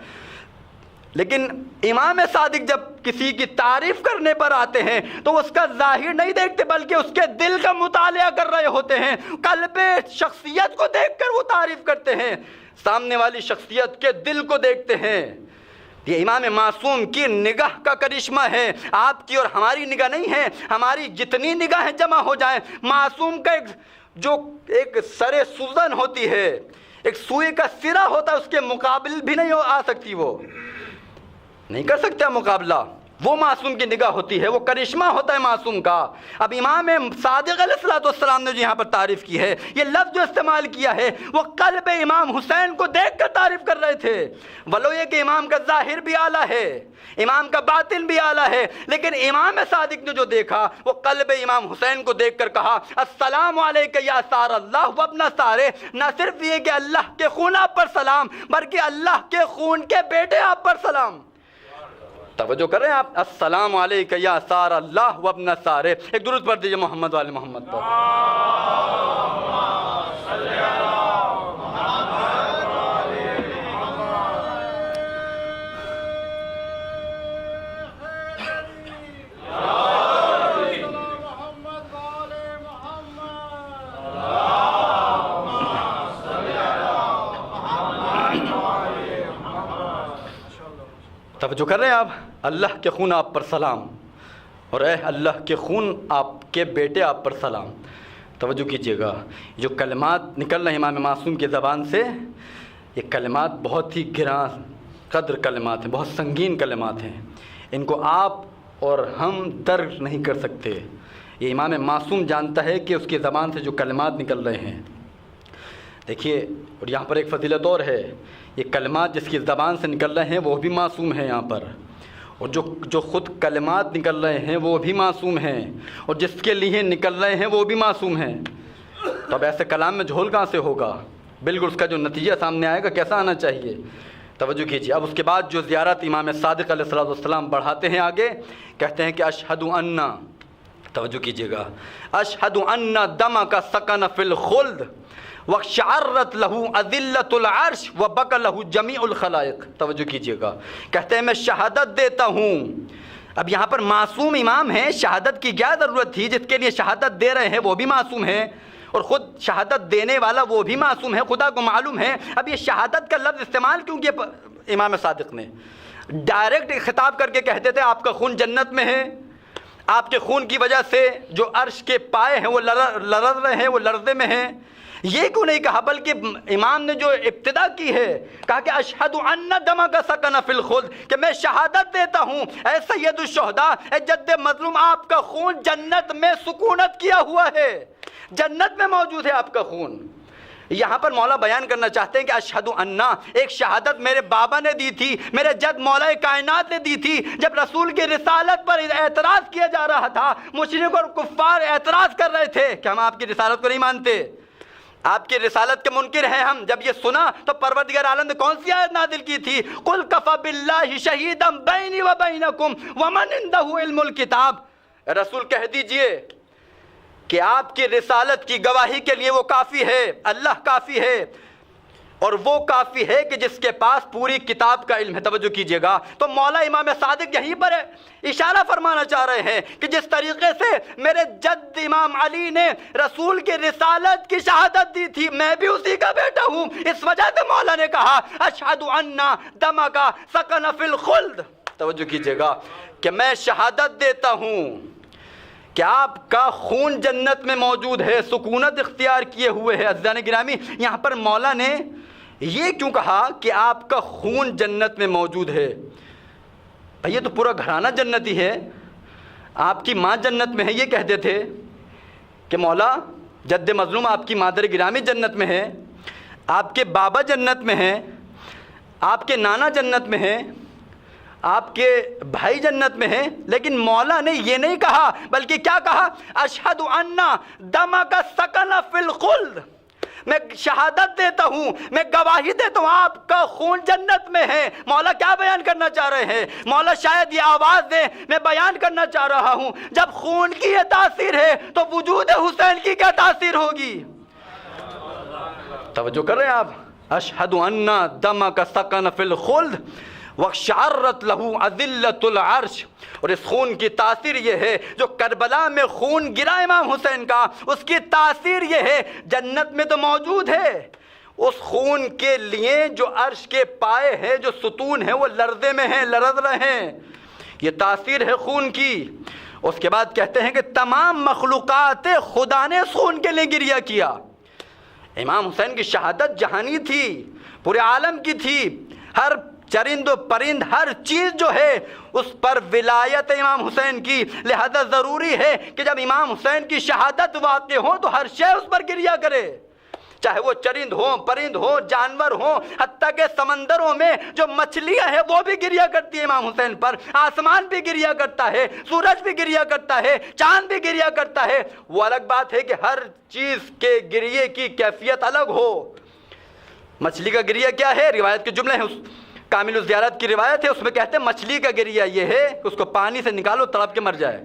لیکن امام صادق جب کسی کی تعریف کرنے پر آتے ہیں تو اس کا ظاہر نہیں دیکھتے, بلکہ اس کے دل کا مطالعہ کر رہے ہوتے ہیں. قلب شخصیت کو دیکھ کر وہ تعریف کرتے ہیں, سامنے والی شخصیت کے دل کو دیکھتے ہیں. یہ امام معصوم کی نگاہ کا کرشمہ ہے, آپ کی اور ہماری نگاہ نہیں ہے. ہماری جتنی نگاہیں جمع ہو جائیں, معصوم کا ایک سر سوزن ہوتی ہے, ایک سوئی کا سرا ہوتا ہے, اس کے مقابل بھی نہیں آ سکتی, وہ نہیں کر سکتا مقابلہ. وہ معصوم کی نگاہ ہوتی ہے, وہ کرشمہ ہوتا ہے معصوم کا. اب امام صادق علیہ السلام نے جو یہاں پر تعریف کی ہے, یہ لفظ جو استعمال کیا ہے, وہ قلب امام حسین کو دیکھ کر تعریف کر رہے تھے. ولو یہ کہ امام کا ظاہر بھی اعلیٰ ہے, امام کا باطن بھی اعلیٰ ہے, لیکن امام صادق نے جو دیکھا وہ قلب امام حسین کو دیکھ کر کہا, السلام علیک یا سار اللہ وابن سارے. نہ صرف یہ کہ اللہ کے خون آپ پر سلام, بلکہ اللہ کے خون کے بیٹے آپ پر سلام. توجہ کریں آپ, السلام علیک یا سار اللہ وابن سارے. ایک درود پڑھ دیجئے محمد والے محمد پر. توجہ کر رہے ہیں آپ, اللہ کے خون آپ پر سلام, اور اے اللہ کے خون آپ کے بیٹے آپ پر سلام. توجہ کیجئے گا, جو کلمات نکل رہے ہیں امام معصوم کی زبان سے, یہ کلمات بہت ہی گراں قدر کلمات ہیں, بہت سنگین کلمات ہیں. ان کو آپ اور ہم درک نہیں کر سکتے۔ یہ امام معصوم جانتا ہے کہ اس کی زبان سے جو کلمات نکل رہے ہیں، دیکھیے، اور یہاں پر ایک فضیلت اور ہے، یہ کلمات جس کی زبان سے نکل رہے ہیں وہ بھی معصوم ہیں یہاں پر، اور جو خود کلمات نکل رہے ہیں وہ بھی معصوم ہیں، اور جس کے لیے نکل رہے ہیں وہ بھی معصوم ہیں۔ تو اب ایسے کلام میں جھول کہاں سے ہوگا؟ بالکل اس کا جو نتیجہ سامنے آئے گا کیسا آنا چاہیے، توجہ کیجیے۔ اب اس کے بعد جو زیارت امام صادق علیہ السلام بڑھاتے ہیں آگے، کہتے ہیں کہ اشہد ان، توجہ کیجیے گا، اشہد ان دمک سکن فی الخلد وشعرت لہ اذلۃ العرش وبک لہ جمیع الخلائق، توجہ کیجیے گا، کہتے ہیں میں شہادت دیتا ہوں۔ اب یہاں پر معصوم امام ہیں، شہادت کی کیا ضرورت تھی؟ جس کے لیے شہادت دے رہے ہیں وہ بھی معصوم ہیں، اور خود شہادت دینے والا وہ بھی معصوم ہے، خدا کو معلوم ہے۔ اب یہ شہادت کا لفظ استعمال کیوں کیا امام صادق نے؟ ڈائریکٹ خطاب کر کے کہتے تھے آپ کا خون جنت میں ہے، آپ کے خون کی وجہ سے جو عرش کے پائے ہیں وہ لرز رہے ہیں، وہ لرزے میں ہیں۔ یہ کیوں نہیں کہا، بلکہ امام نے جو ابتدا کی ہے کہا کہ اشہد ان دمک سکن فی الخلد، کہ میں شہادت دیتا ہوں اے سید الشہداء، اے جد مظلوم، آپ کا خون جنت میں سکونت کیا ہوا ہے، جنت میں موجود ہے آپ کا خون۔ یہاں پر مولا بیان کرنا چاہتے ہیں کہ اشہد ان، ایک شہادت میرے بابا نے دی تھی، میرے جد مولا کائنات نے دی تھی، جب رسول کی رسالت پر اعتراض کیا جا رہا تھا، مشرک اور کفار اعتراض کر رہے تھے کہ ہم آپ کی رسالت کو نہیں مانتے، آپ کی رسالت کے منکر ہیں ہم۔ جب یہ سنا تو پروردگار عالم نے کون سی آیت نازل کی تھی؟ قل کفی باللہ شہیدا بینی و بینکم ومن عندہ علم الکتاب، رسول کہہ دیجئے کہ آپ کی رسالت کی گواہی کے لیے وہ کافی ہے، اللہ کافی ہے، اور وہ کافی ہے کہ جس کے پاس پوری کتاب کا علم ہے۔ توجہ کیجئے گا، تو مولا امام صادق یہیں پر اشارہ فرمانا چاہ رہے ہیں کہ جس طریقے سے میرے جد امام علی نے رسول کی رسالت کی شہادت دی تھی، میں بھی اسی کا بیٹا ہوں، اس وجہ سے مولا نے کہا اشہد ان دمک سکن فی الخلد، توجہ کیجئے گا، کہ میں شہادت دیتا ہوں کہ آپ کا خون جنت میں موجود ہے، سکونت اختیار کیے ہوئے ہے۔ عزیزان گرامی، یہاں پر مولا نے یہ کیوں کہا کہ آپ کا خون جنت میں موجود ہے؟ یہ تو پورا گھرانہ جنتی ہے، آپ کی ماں جنت میں ہے، یہ کہتے تھے کہ مولا جد مظلوم آپ کی مادر گرامی جنت میں ہے، آپ کے بابا جنت میں ہیں، آپ کے نانا جنت میں ہیں، آپ کے بھائی جنت میں ہیں، لیکن مولا نے یہ نہیں کہا، بلکہ کیا کہا؟ اشہد ان دمک سکن فی الخلد، میں شہادت دیتا ہوں، میں گواہی دیتا ہوں آپ کا خون جنت میں ہے۔ مولا کیا بیان کرنا چاہ رہے ہیں؟ مولا شاید یہ آواز دیں، میں بیان کرنا چاہ رہا ہوں جب خون کی یہ تاثیر ہے تو وجود حسین کی کیا تاثیر ہوگی؟ توجہ کر رہے ہیں آپ؟ اشہد ان دمک سکن فی الخلد وشعرت لہ اذلۃ العرش، اور اس خون کی تاثیر یہ ہے، جو کربلا میں خون گرا امام حسین کا، اس کی تاثیر یہ ہے، جنت میں تو موجود ہے، اس خون کے لیے جو عرش کے پائے ہیں، جو ستون ہیں، وہ لرزے میں ہیں، لرز رہے ہیں، یہ تاثیر ہے خون کی۔ اس کے بعد کہتے ہیں کہ تمام مخلوقات خدا نے اس خون کے لیے گریہ کیا۔ امام حسین کی شہادت جہانی تھی، پورے عالم کی تھی، ہر چرند و پرند ہر چیز جو ہے اس پر ولایت امام حسین کی، لہذا ضروری ہے کہ جب امام حسین کی شہادت واقع ہو تو ہر شے اس پر گریہ کرے، چاہے وہ چرند ہوں، پرند ہوں، جانور ہوں، حتیٰ کہ سمندروں میں جو مچھلیاں ہیں وہ بھی گریہ کرتی ہیں امام حسین پر، آسمان بھی گریہ کرتا ہے، سورج بھی گریہ کرتا ہے، چاند بھی گریہ کرتا ہے۔ وہ الگ بات ہے کہ ہر چیز کے گریے کی کیفیت الگ ہو۔ مچھلی کا گریہ کیا ہے؟ روایت کے جملے ہیں، کامل الزیارت کی روایت ہے، اس میں کہتے ہیں مچھلی کا گریہ یہ ہے کہ اس کو پانی سے نکالو تڑپ کے مر جائے،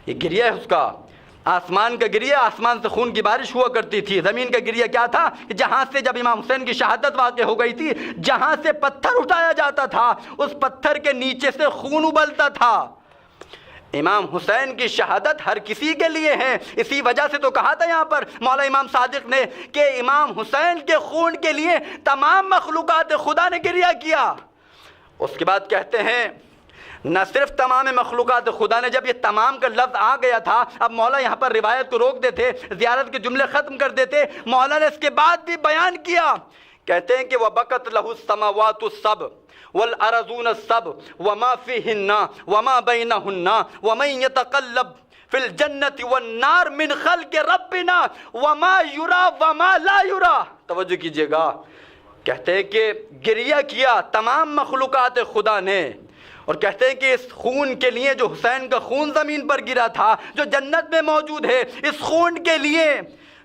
یہ گریہ ہے اس کا۔ آسمان کا گریہ، آسمان سے خون کی بارش ہوا کرتی تھی۔ زمین کا گریہ کیا تھا؟ جہاں سے جب امام حسین کی شہادت واقع ہو گئی تھی، جہاں سے پتھر اٹھایا جاتا تھا اس پتھر کے نیچے سے خون ابلتا تھا۔ امام حسین کی شہادت ہر کسی کے لیے ہے، اسی وجہ سے تو کہا تھا یہاں پر مولا امام صادق نے کہ امام حسین کے خون کے لیے تمام مخلوقات خدا نے گریہ کیا۔ اس کے بعد کہتے ہیں نہ صرف تمام مخلوقات خدا نے، جب یہ تمام کا لفظ آ گیا تھا، اب مولا یہاں پر روایت کو روک دیتے، زیارت کے جملے ختم کر دیتے، مولا نے اس کے بعد بھی بیان کیا، کہتے ہیں کہ وَبَكَتْ لَهُ السَّمَاوَاتُ السَّبْعُ والارضون السبع وما فيهن وما بينهن ومن يتقلب فی الجنت والنار من خلق ربنا وما یرا وما لا یرا. توجہ کیجئے گا، کہتے ہیں کہ گریہ کیا تمام مخلوقات خدا نے، اور کہتے ہیں کہ اس خون کے لیے، جو حسین کا خون زمین پر گرا تھا، جو جنت میں موجود ہے، اس خون کے لیے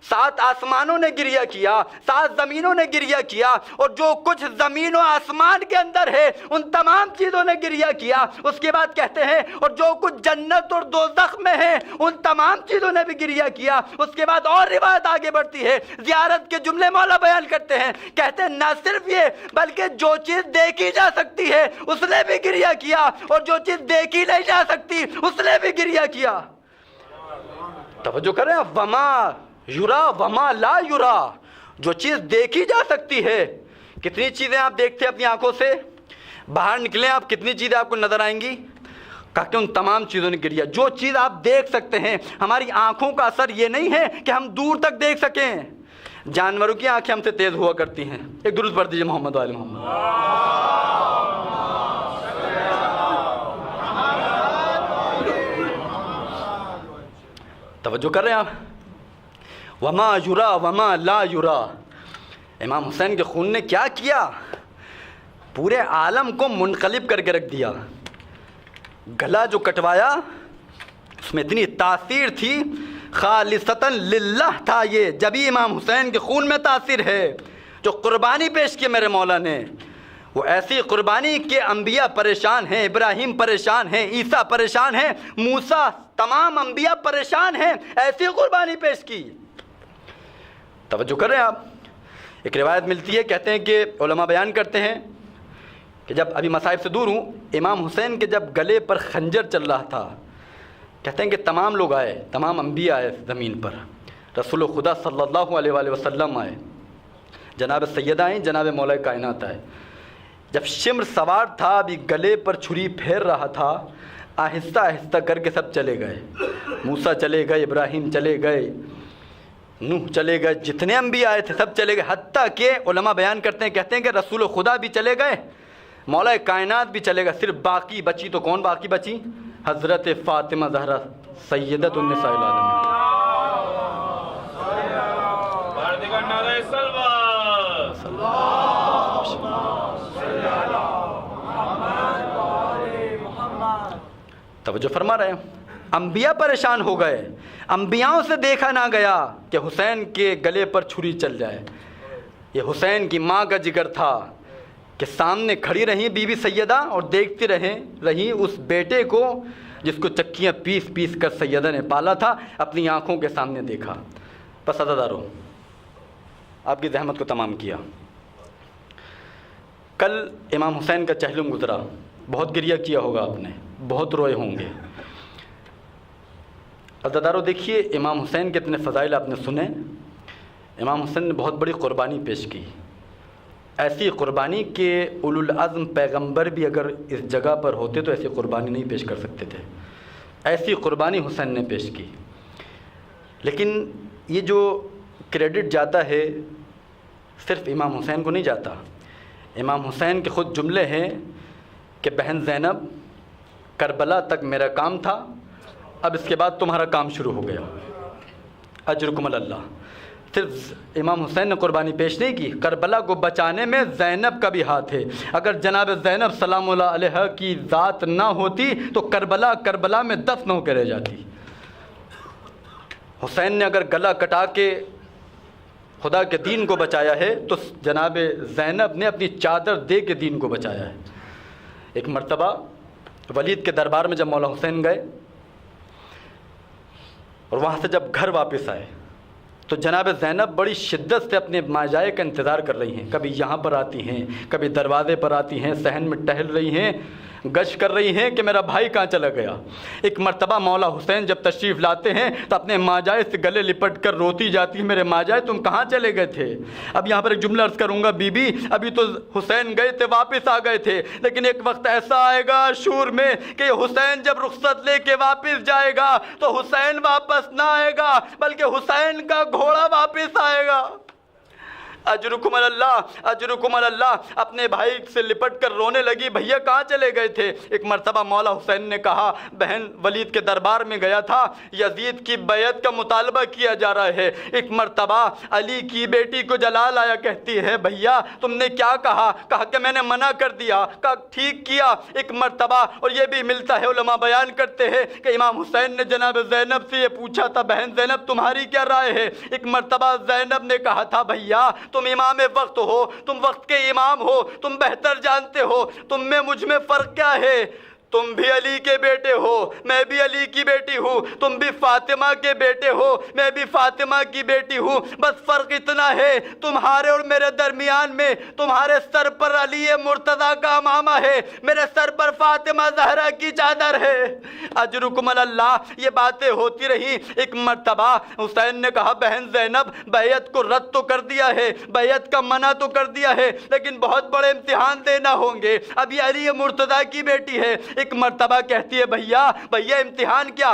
7 آسمانوں نے گریہ کیا، 7 زمینوں نے گریہ کیا، اور جو کچھ زمین و آسمان کے اندر ہے ان تمام چیزوں نے گریہ کیا. اس کے بعد کہتے ہیں اور جو کچھ جنت اور دوزخ میں ہے ان تمام چیزوں نے بھی گریہ کیا. اس کے بعد اور روایت آگے بڑھتی ہے، زیارت کے جملے مولا بیان کرتے ہیں، کہتے ہیں نہ صرف یہ بلکہ جو چیز دیکھی جا سکتی ہے اس نے بھی گریہ کیا، اور جو چیز دیکھی نہیں جا سکتی اس نے بھی گریہ کیا. توجہ کریں، وما یرا وما لا یرا، جو چیز دیکھی جا سکتی ہے. کتنی چیزیں آپ دیکھتے ہیں اپنی آنکھوں سے؟ باہر نکلیں آپ، کتنی چیزیں آپ کو نظر آئیں گی؟ کہا کہ ان تمام چیزوں نے گریا. جو چیز آپ دیکھ سکتے ہیں، ہماری آنکھوں کا اثر یہ نہیں ہے کہ ہم دور تک دیکھ سکیں. جانوروں کی آنکھیں ہم سے تیز ہوا کرتی ہیں. ایک درود پڑھ دیجیے محمد و آل محمد. توجہ کر رہے ہیں آپ؟ وما یرا وما لا یرا. امام حسین کے خون نے کیا کیا؟ پورے عالم کو منقلب کر کے رکھ دیا. گلا جو کٹوایا اس میں اتنی تاثیر تھی، خالصتاً للہ تھا. یہ جبھی امام حسین کے خون میں تاثیر ہے. جو قربانی پیش کی میرے مولا نے، وہ ایسی قربانی کہ انبیاء پریشان ہیں، ابراہیم پریشان ہیں، عیسیٰ پریشان ہیں، موسیٰ، تمام انبیاء پریشان ہیں. ایسی قربانی پیش کی. توجہ کر رہے ہیں آپ؟ ایک روایت ملتی ہے، کہتے ہیں کہ علماء بیان کرتے ہیں کہ جب ابھی مصائب سے دور ہوں، امام حسین کے جب گلے پر خنجر چل رہا تھا، کہتے ہیں کہ تمام لوگ آئے، تمام انبیاء آئے زمین پر، رسول خدا صلی اللہ علیہ وآلہ وسلم آئے، جناب سیدہ آئیں، جناب مولا کائنات آئے. جب شمر سوار تھا، ابھی گلے پر چھری پھیر رہا تھا، آہستہ آہستہ کر کے سب چلے گئے. موسیٰ چلے گئے، ابراہیم چلے گئے، نوح چلے گئے، جتنے انبیاء آئے تھے سب چلے گئے. حتیٰ کہ علماء بیان کرتے ہیں، کہتے ہیں کہ رسول خدا بھی چلے گئے، مولا کائنات بھی چلے گئے. صرف باقی بچی تو کون باقی بچی؟ حضرت فاطمہ زہرا سیدۃ النساء العالمین. توجہ فرما رہے ہیں. انبیاء پریشان ہو گئے، انبیاؤں سے دیکھا نہ گیا کہ حسین کے گلے پر چھری چل جائے. یہ حسین کی ماں کا جگر تھا کہ سامنے کھڑی رہی بی بی سیدہ اور دیکھتی رہی اس بیٹے کو جس کو چکیاں پیس پیس کر سیدہ نے پالا تھا، اپنی آنکھوں کے سامنے دیکھا. بس عزادارو، آپ کی زحمت کو تمام کیا. کل امام حسین کا چہلم گزرا، بہت گریہ کیا ہوگا آپ نے، بہت روئے ہوں گے. عزادارو دیکھیے، امام حسین کے اتنے فضائل آپ نے سنے. امام حسین نے بہت بڑی قربانی پیش کی، ایسی قربانی کہ اولو العزم پیغمبر بھی اگر اس جگہ پر ہوتے تو ایسی قربانی نہیں پیش کر سکتے تھے. ایسی قربانی حسین نے پیش کی. لیکن یہ جو کریڈٹ جاتا ہے صرف امام حسین کو نہیں جاتا. امام حسین کے خود جملے ہیں کہ بہن زینب، کربلا تک میرا کام تھا، اب اس کے بعد تمہارا کام شروع ہو گیا، اجرکم اللہ. صرف امام حسین نے قربانی پیش نہیں کی، کربلا کو بچانے میں زینب کا بھی ہاتھ ہے. اگر جناب زینب سلام اللہ علیہ کی ذات نہ ہوتی تو کربلا میں دفن ہو کے رہ جاتی. حسین نے اگر گلا کٹا کے خدا کے دین کو بچایا ہے تو جناب زینب نے اپنی چادر دے کے دین کو بچایا ہے. ایک مرتبہ ولید کے دربار میں جب مولا حسین گئے اور وہاں سے جب گھر واپس آئے تو جناب زینب بڑی شدت سے اپنے ماجائے کا انتظار کر رہی ہیں. کبھی یہاں پر آتی ہیں، کبھی دروازے پر آتی ہیں، صحن میں ٹہل رہی ہیں، گشت کر رہی ہیں کہ میرا بھائی کہاں چلا گیا. ایک مرتبہ مولا حسین جب تشریف لاتے ہیں تو اپنے ماجائے سے گلے لپٹ کر روتی جاتی ہے، میرے ماجائے تم کہاں چلے گئے تھے. اب یہاں پر ایک جملہ عرض کروں گا، بی بی ابھی تو حسین گئے تھے، واپس آ گئے تھے، لیکن ایک وقت ایسا آئے گا شور میں کہ حسین جب رخصت لے کے واپس جائے گا تو حسین واپس نہ آئے گا بلکہ حسین کا گھوڑا واپس آئے گا. اجرکم اللہ اجرکم اللہ، اپنے بھائی سے لپٹ کر رونے لگی، بھیا کہاں چلے گئے تھے؟ ایک مرتبہ مولا حسین نے کہا بہن ولید کے دربار میں گیا تھا، یزید کی بیعت کا مطالبہ کیا جا رہا ہے۔ ایک مرتبہ علی کی بیٹی کو جلال آیا، کہتی ہے بھیا تم نے کیا کہا؟ کہا کہ میں نے منع کر دیا۔ کہا ٹھیک کیا۔ ایک مرتبہ، اور یہ بھی ملتا ہے، علماء بیان کرتے ہیں کہ امام حسین نے جناب زینب سے یہ پوچھا تھا بہن زینب تمہاری کیا رائے ہے؟ ایک مرتبہ زینب نے کہا تھا بھیا تم امام وقت ہو، تم وقت کے امام ہو، تم بہتر جانتے ہو تم میں مجھ میں فرق کیا ہے؟ تم بھی علی کے بیٹے ہو، میں بھی علی کی بیٹی ہوں، تم بھی فاطمہ کے بیٹے ہو، میں بھی فاطمہ کی بیٹی ہوں، بس فرق اتنا ہے تمہارے اور میرے درمیان میں تمہارے سر پر علی مرتضیٰ کا امامہ ہے، میرے سر پر فاطمہ زہرا کی چادر ہے۔ اجرکم اللہ۔ یہ باتیں ہوتی رہی۔ ایک مرتبہ حسین نے کہا بہن زینب بیعت کو رد تو کر دیا ہے، بیعت کا منع تو کر دیا ہے، لیکن بہت بڑے امتحان دینا ہوں گے، اب یہ علی مرتضیٰ کی بیٹی ہے۔ ایک مرتبہ کہتی ہے بھیا امتحان کیا؟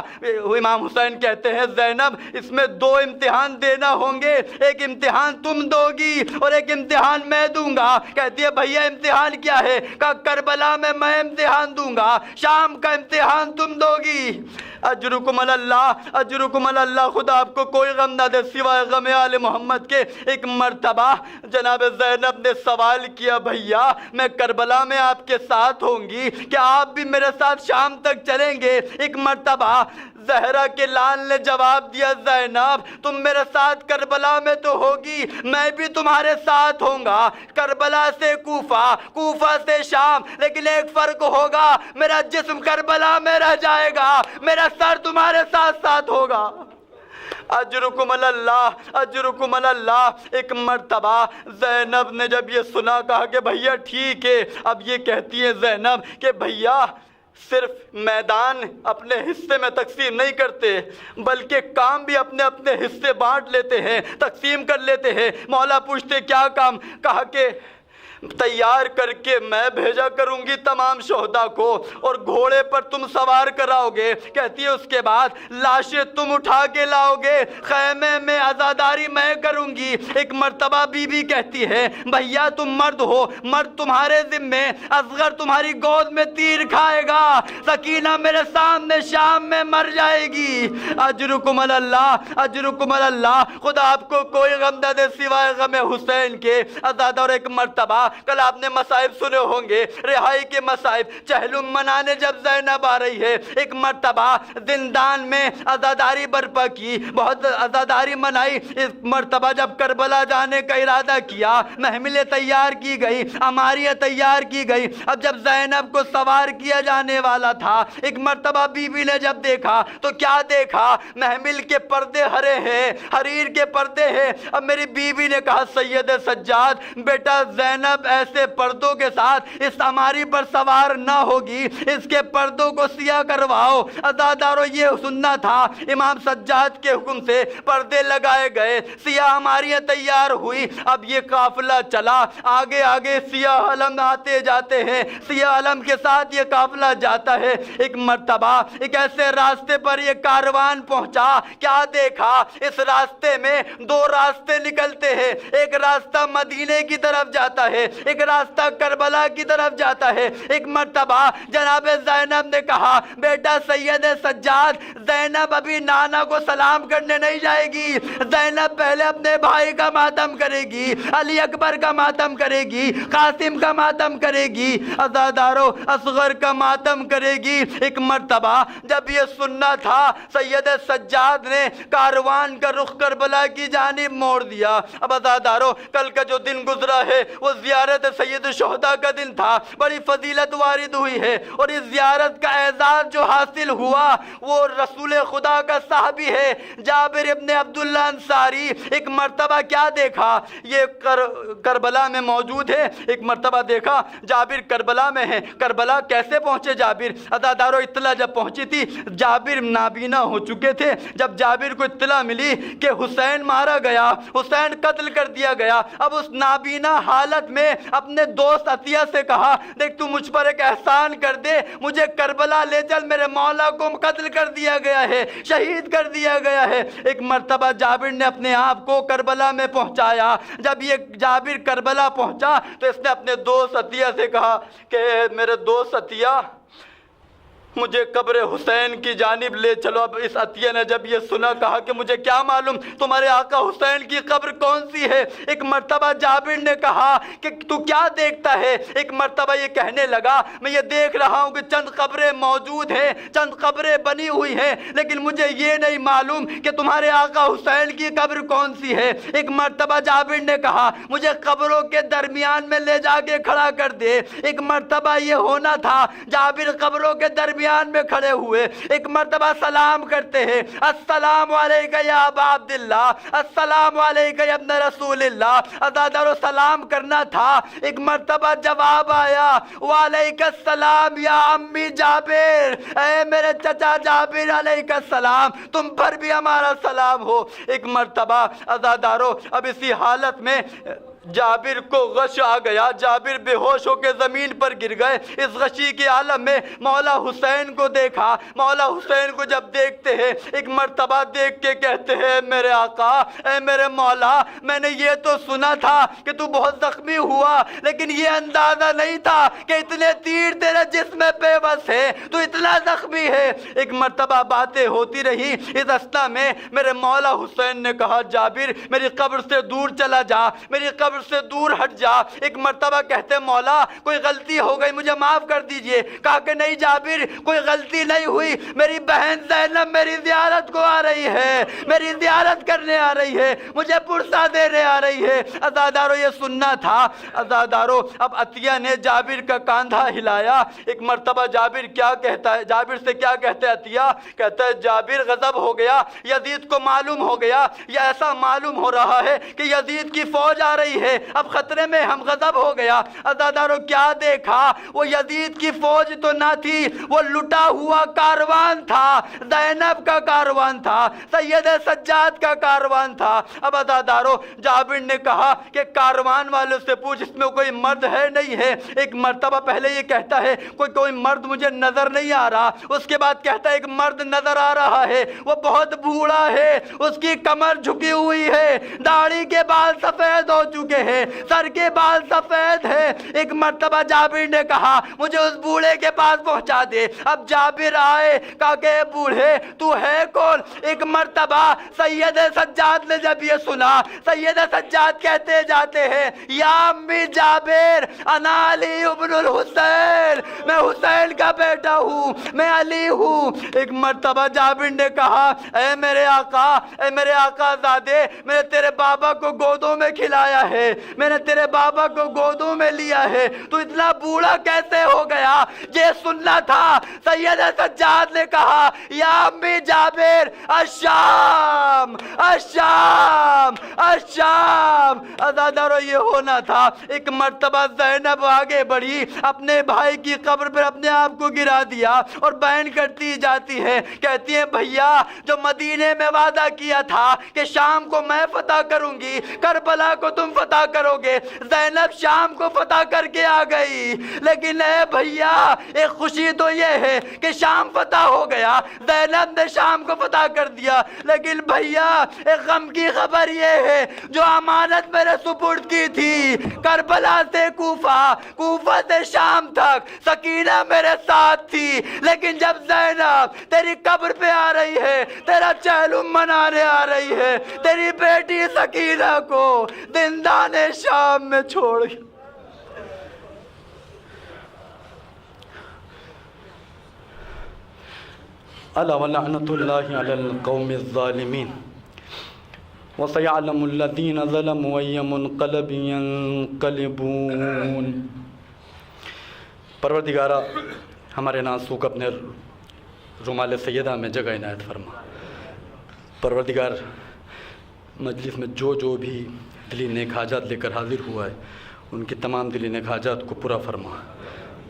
امام حسین کہتے ہیں زینب اس میں دو امتحان دینا ہوں گے، ایک امتحان تم دو گی اور ایک امتحان میں دوں گا۔ کہتی ہے بھیا امتحان کیا ہے؟ کہا کربلا میں امتحان دوں گا، شام کا امتحان تم دو گی۔ اجرکم اللہ اجرکم اللہ، خدا آپ کو کوئی غم نہ دے سوائے غم آل محمد کے۔ ایک مرتبہ جناب زینب نے سوال کیا بھیا میں کربلا میں آپ کے ساتھ ہوں گی، کیا آپ بھی میرے ساتھ شام تک چلیں گے؟ ایک مرتبہ زہرا کے لال نے جواب دیا زینب تم میرے ساتھ کربلا میں تو ہوگی، میں بھی تمہارے ساتھ ہوں گا، کربلا سے کوفہ، کوفہ سے شام، لیکن ایک فرق ہوگا، میرا جسم کربلا میں رہ جائے گا، میرا سر تمہارے ساتھ ساتھ ہوگا۔ اجرکم اللہ اجرکم اللہ۔ ایک مرتبہ زینب نے جب یہ سنا کہا کہ بھیا ٹھیک ہے۔ اب یہ کہتی ہے زینب کہ بھیا صرف میدان اپنے حصے میں تقسیم نہیں کرتے بلکہ کام بھی اپنے اپنے حصے بانٹ لیتے ہیں، تقسیم کر لیتے ہیں۔ مولا پوچھتے کیا کام؟ کہا کہ تیار کر کے میں بھیجا کروں گی تمام شہداء کو اور گھوڑے پر تم سوار کراؤ گے۔ کہتی ہے اس کے بعد لاشیں تم اٹھا کے لاؤ گے، خیمے میں عزاداری میں کروں گی۔ ایک مرتبہ بی بی کہتی ہے بھیا تم مرد ہو، مرد تمہارے ذمے، اصغر تمہاری گود میں تیر کھائے گا، سکینہ میرے سامنے شام میں مر جائے گی۔ اجرکم اللہ اجرکم اللہ، خدا آپ کو کوئی غم نہ دے سوائے غم حسین کے۔ آزادہ۔ اور ایک مرتبہ کل آپ نے مصائب سنے ہوں گے، رہائی کے مصائب، چہلم منانے جب زینب آ رہی ہے، ایک مرتبہ زندان میں عزاداری برپا کی، بہت عزاداری منائی۔ اس مرتبہ جب کربلا جانے کا ارادہ کیا، محملیں تیار کی گئی، عماریاں تیار کی گئی۔ اب جب زینب کو سوار کیا جانے والا تھا، ایک مرتبہ بی بی نے جب دیکھا تو کیا دیکھا؟ محمل کے پردے ہرے ہیں، حریر کے پردے ہیں۔ اب میری بی بی نے کہا سید سجاد بیٹا زینب ایسے پردوں کے ساتھ اس عماری پر سوار نہ ہوگی، اس کے پردوں کو سیاہ کرواؤ۔ عزادارو یہ سننا تھا، امام سجاد کے حکم سے پردے لگائے گئے، سیاہ عماریاں تیار ہوئی۔ اب یہ قافلہ چلا، آگے آگے سیاہ علم آتے جاتے ہیں، سیاہ علم کے ساتھ یہ قافلہ جاتا ہے۔ ایک مرتبہ ایک ایسے راستے پر یہ کاروان پہنچا، کیا دیکھا؟ اس راستے میں دو راستے نکلتے ہیں، ایک راستہ مدینے کی طرف جاتا ہے، ایک راستہ کربلا کی طرف جاتا ہے۔ ایک مرتبہ جناب زینب نے کہا بیٹا سید سجاد زینب ابھی نانا کو سلام کرنے نہیں جائے گی، زینب پہلے اپنے بھائی کا ماتم کرے گی، علی اکبر کا ماتم کرے گی، قاسم کا ماتم کرے گی، عزادارو اصغر کا ماتم کرے گی۔ ایک مرتبہ جب یہ سننا تھا، سید سجاد نے کاروان کا رخ کربلا کی جانب موڑ دیا۔ اب عزادارو کل کا جو دن گزرا ہے وہ زیارت سید الشہداء کا دن تھا، بڑی فضیلت وارد ہوئی ہے، اور اس زیارت کا اعزاز جو حاصل ہوا وہ رسول خدا کا صحابی ہے جابر ابن عبداللہ انصاری۔ ایک مرتبہ کیا دیکھا؟ یہ کربلا میں موجود ہے۔ ایک مرتبہ دیکھا جابر کربلا میں ہے۔ کربلا کیسے پہنچے جابر؟ عزادارو اطلاع جب پہنچی تھی جابر نابینا ہو چکے تھے۔ جب جابر کو اطلاع ملی کہ حسین مارا گیا، حسین قتل کر دیا گیا، اب اس نابینا حالت میں نے اپنے دوست عطیہ سے کہا دیکھ تو مجھ پر ایک احسان کر دے, مجھے کربلا لے چل, میرے مولا کو قتل کر دیا گیا ہے, شہید کر دیا گیا ہے. ایک مرتبہ جابر نے اپنے آپ کو کربلا میں پہنچایا. جب یہ جابر کربلا پہنچا تو اس نے اپنے دوست عطیہ سے کہا کہ میرے دوست عطیہ مجھے قبر حسین کی جانب لے چلو. اب اس عطیہ نے جب یہ سنا کہا کہ مجھے کیا معلوم تمہارے آقا حسین کی قبر کون سی ہے. ایک مرتبہ جابر نے کہا کہ تو کیا دیکھتا ہے. ایک مرتبہ یہ کہنے لگا میں یہ دیکھ رہا ہوں کہ چند قبریں موجود ہیں, چند قبریں بنی ہوئی ہیں, لیکن مجھے یہ نہیں معلوم کہ تمہارے آقا حسین کی قبر کون سی ہے. ایک مرتبہ جابر نے کہا مجھے قبروں کے درمیان میں لے جا کے کھڑا کر دے. ایک مرتبہ یہ ہونا تھا جابر قبروں کے درمیان میں کھڑے ہوئے, ایک مرتبہ سلام کرتے ہیں السلام علیکہ یا ابا عبداللہ, السلام علیکہ یا ابن رسول اللہ. عزادارو سلام کرنا تھا. ایک مرتبہ جواب آیا وعلیکہ السلام یا امی جابر, اے میرے چچا جابر علیکہ السلام, تم پر بھی ہمارا سلام ہو. ایک مرتبہ عزادارو اب اسی حالت میں جابر کو غش آ گیا. جابر بے ہوش ہو کے زمین پر گر گئے. اس غشی کے عالم میں مولا حسین کو دیکھا. مولا حسین کو جب دیکھتے ہیں ایک مرتبہ دیکھ کے کہتے ہیں میرے آقا, اے میرے مولا, میں نے یہ تو سنا تھا کہ تو بہت زخمی ہوا, لیکن یہ اندازہ نہیں تھا کہ اتنے تیر تیرے جسم میں بے بس ہے, تو اتنا زخمی ہے. ایک مرتبہ باتیں ہوتی رہی. اس اثنا میں میرے مولا حسین نے کہا جابر میری قبر سے دور چلا جا, میری قبر سے دور ہٹ جا. ایک مرتبہ کہتے مولا کوئی غلطی ہو گئی مجھے معاف کر دیجئے. کہا کہ نہیں جابر کوئی غلطی نہیں ہوئی, میری بہن زینب میری زیارت کو آ رہی ہے, میری زیارت کرنے آ رہی ہے, مجھے پرسہ دینے آ رہی ہے. عزادارو یہ سننا تھا. عزادارو اب عطیہ نے جابر کا کاندھا ہلایا. ایک مرتبہ جابر کیا کہتا ہے, جابر سے کیا کہتا ہے عطیہ, کہتا ہے جابر غضب ہو گیا, یزید کو معلوم ہو گیا, یا ایسا معلوم ہو رہا ہے کہ یزید کی فوج آ رہی ہے, اب خطرے میں ہم غضب ہو گیا. عزادارو کیا دیکھا, وہ یزید کی فوج تو نہ تھی, وہ لٹا ہوا کاروان تھا, زینب کا کاروان تھا, سید سجاد کا کاروان تھا. اب عزادارو جابر نے کہا کہ کاروان والوں سے پوچھ اس میں کوئی مرد ہے نہیں ہے. ایک مرتبہ پہلے یہ کہتا ہے کوئی مرد مجھے نظر نہیں آ رہا, اس کے بعد کہتا ہے ایک مرد نظر آ رہا ہے, وہ بہت بوڑھا ہے, اس کی کمر جھکی ہوئی ہے, داڑھی کے بال سفید ہو چکے ہیں, سر کے بال سفید ہیں. ایک مرتبہ جابر نے کہا مجھے اس بوڑھے کے پاس پہنچا دے. اب جابر آئے, کہا کہ بوڑھے تو ہے کون. ایک مرتبہ سید سجاد نے جب یہ سنا, سید سجاد کہتے جاتے ہیں یا امی جابر انا علی ابن الحسین, میں حسین کا بیٹا ہوں, میں علی ہوں. ایک مرتبہ جابر نے کہا اے میرے آقا زادے, میں نے تیرے بابا کو گودوں میں کھلایا ہے, میں نے تیرے بابا کو گودوں میں لیا ہے, تو اتنا بوڑھا کیسے ہو گیا. یہ سننا تھا. سید سجاد نے کہا یا امی جابر الشام الشام الشام. عزادارو یہ ہونا تھا. ایک مرتبہ زینب آگے بڑھی, اپنے بھائی کی قبر پر اپنے آپ کو گرا دیا اور بیان کرتی جاتی ہے, کہتی ہے بھیا جو مدینے میں وعدہ کیا تھا کہ شام کو میں فتح کروں گی, کربلا کو تم فتح کرو گے. زینب شام کو فتح کر کے آ گئی, لیکن اے بھیا ایک خوشی تو یہ ہے کہ شام فتح ہو گیا, زینب نے شام کو فتح کر دیا, لیکن بھیا ایک غم کی خبر یہ ہے جو امانت میں نے سپرد کی تھی کربلا سے کوفہ, کوفہ سے شام تک سکینہ میرے ساتھ تھی, لیکن جب زینب تیری قبر پہ آ رہی ہے, تیرا چہلم منانے آ رہی ہے, تیری بیٹی سکینہ کو زندان شام میں چھوڑ گئی. الا ولعنۃ اللہ علی القوم الظالمین وسيعلم الذين ظلموا أي منقلب ينقلبون. پروردگارہ ہمارے ناسوک اپنے رومال سیدہ میں جگہ عنایت فرما. پروردگار مجلس میں جو بھی دلی نیک حاجات لے کر حاضر ہوا ہے ان کی تمام دلی نیک حاجات کو پورا فرما.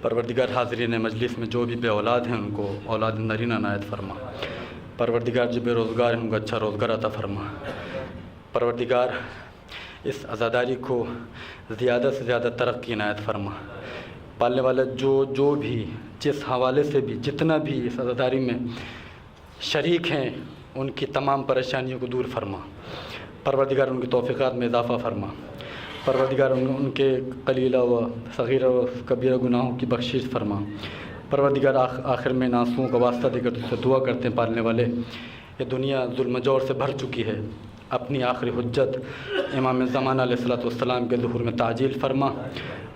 پروردگار حاضرین مجلس میں جو بھی بے اولاد ہیں ان کو اولاد نرینہ عنایت فرما. پروردگار جو بے روزگار ہیں ان کو اچھا روزگار عطا فرما. پروردگار اس عزاداری کو زیادہ سے زیادہ ترقی عنایت فرما۔ پالنے والا جو بھی جس حوالے سے بھی جتنا بھی اس عزاداری میں شریک ہیں ان کی تمام پریشانیوں کو دور فرما۔ پروردگار ان کی توفیقات میں اضافہ فرما۔ پروردگار ان کے قلیلہ و صغیرہ و کبیرہ گناہوں کی بخشش فرما۔ پروردگار آخر میں ناسوؤں کا واسطہ دے کر تجھ سے دعا کرتے ہیں پالنے والے، یہ دنیا ظلم و جور سے بھر چکی ہے، اپنی آخری حجت امام زمانہ علیہ الصلوۃ والسلام کے ظہور میں تعجیل فرما۔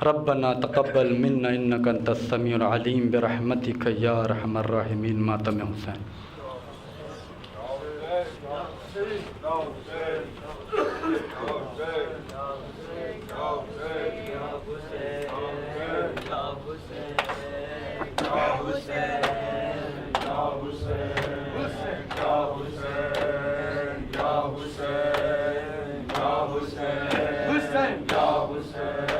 ربنا تقبل منا انک انت السمیع العلیم برحمتک یا ارحم الراحمین۔ ماتم حسین۔ Hussein,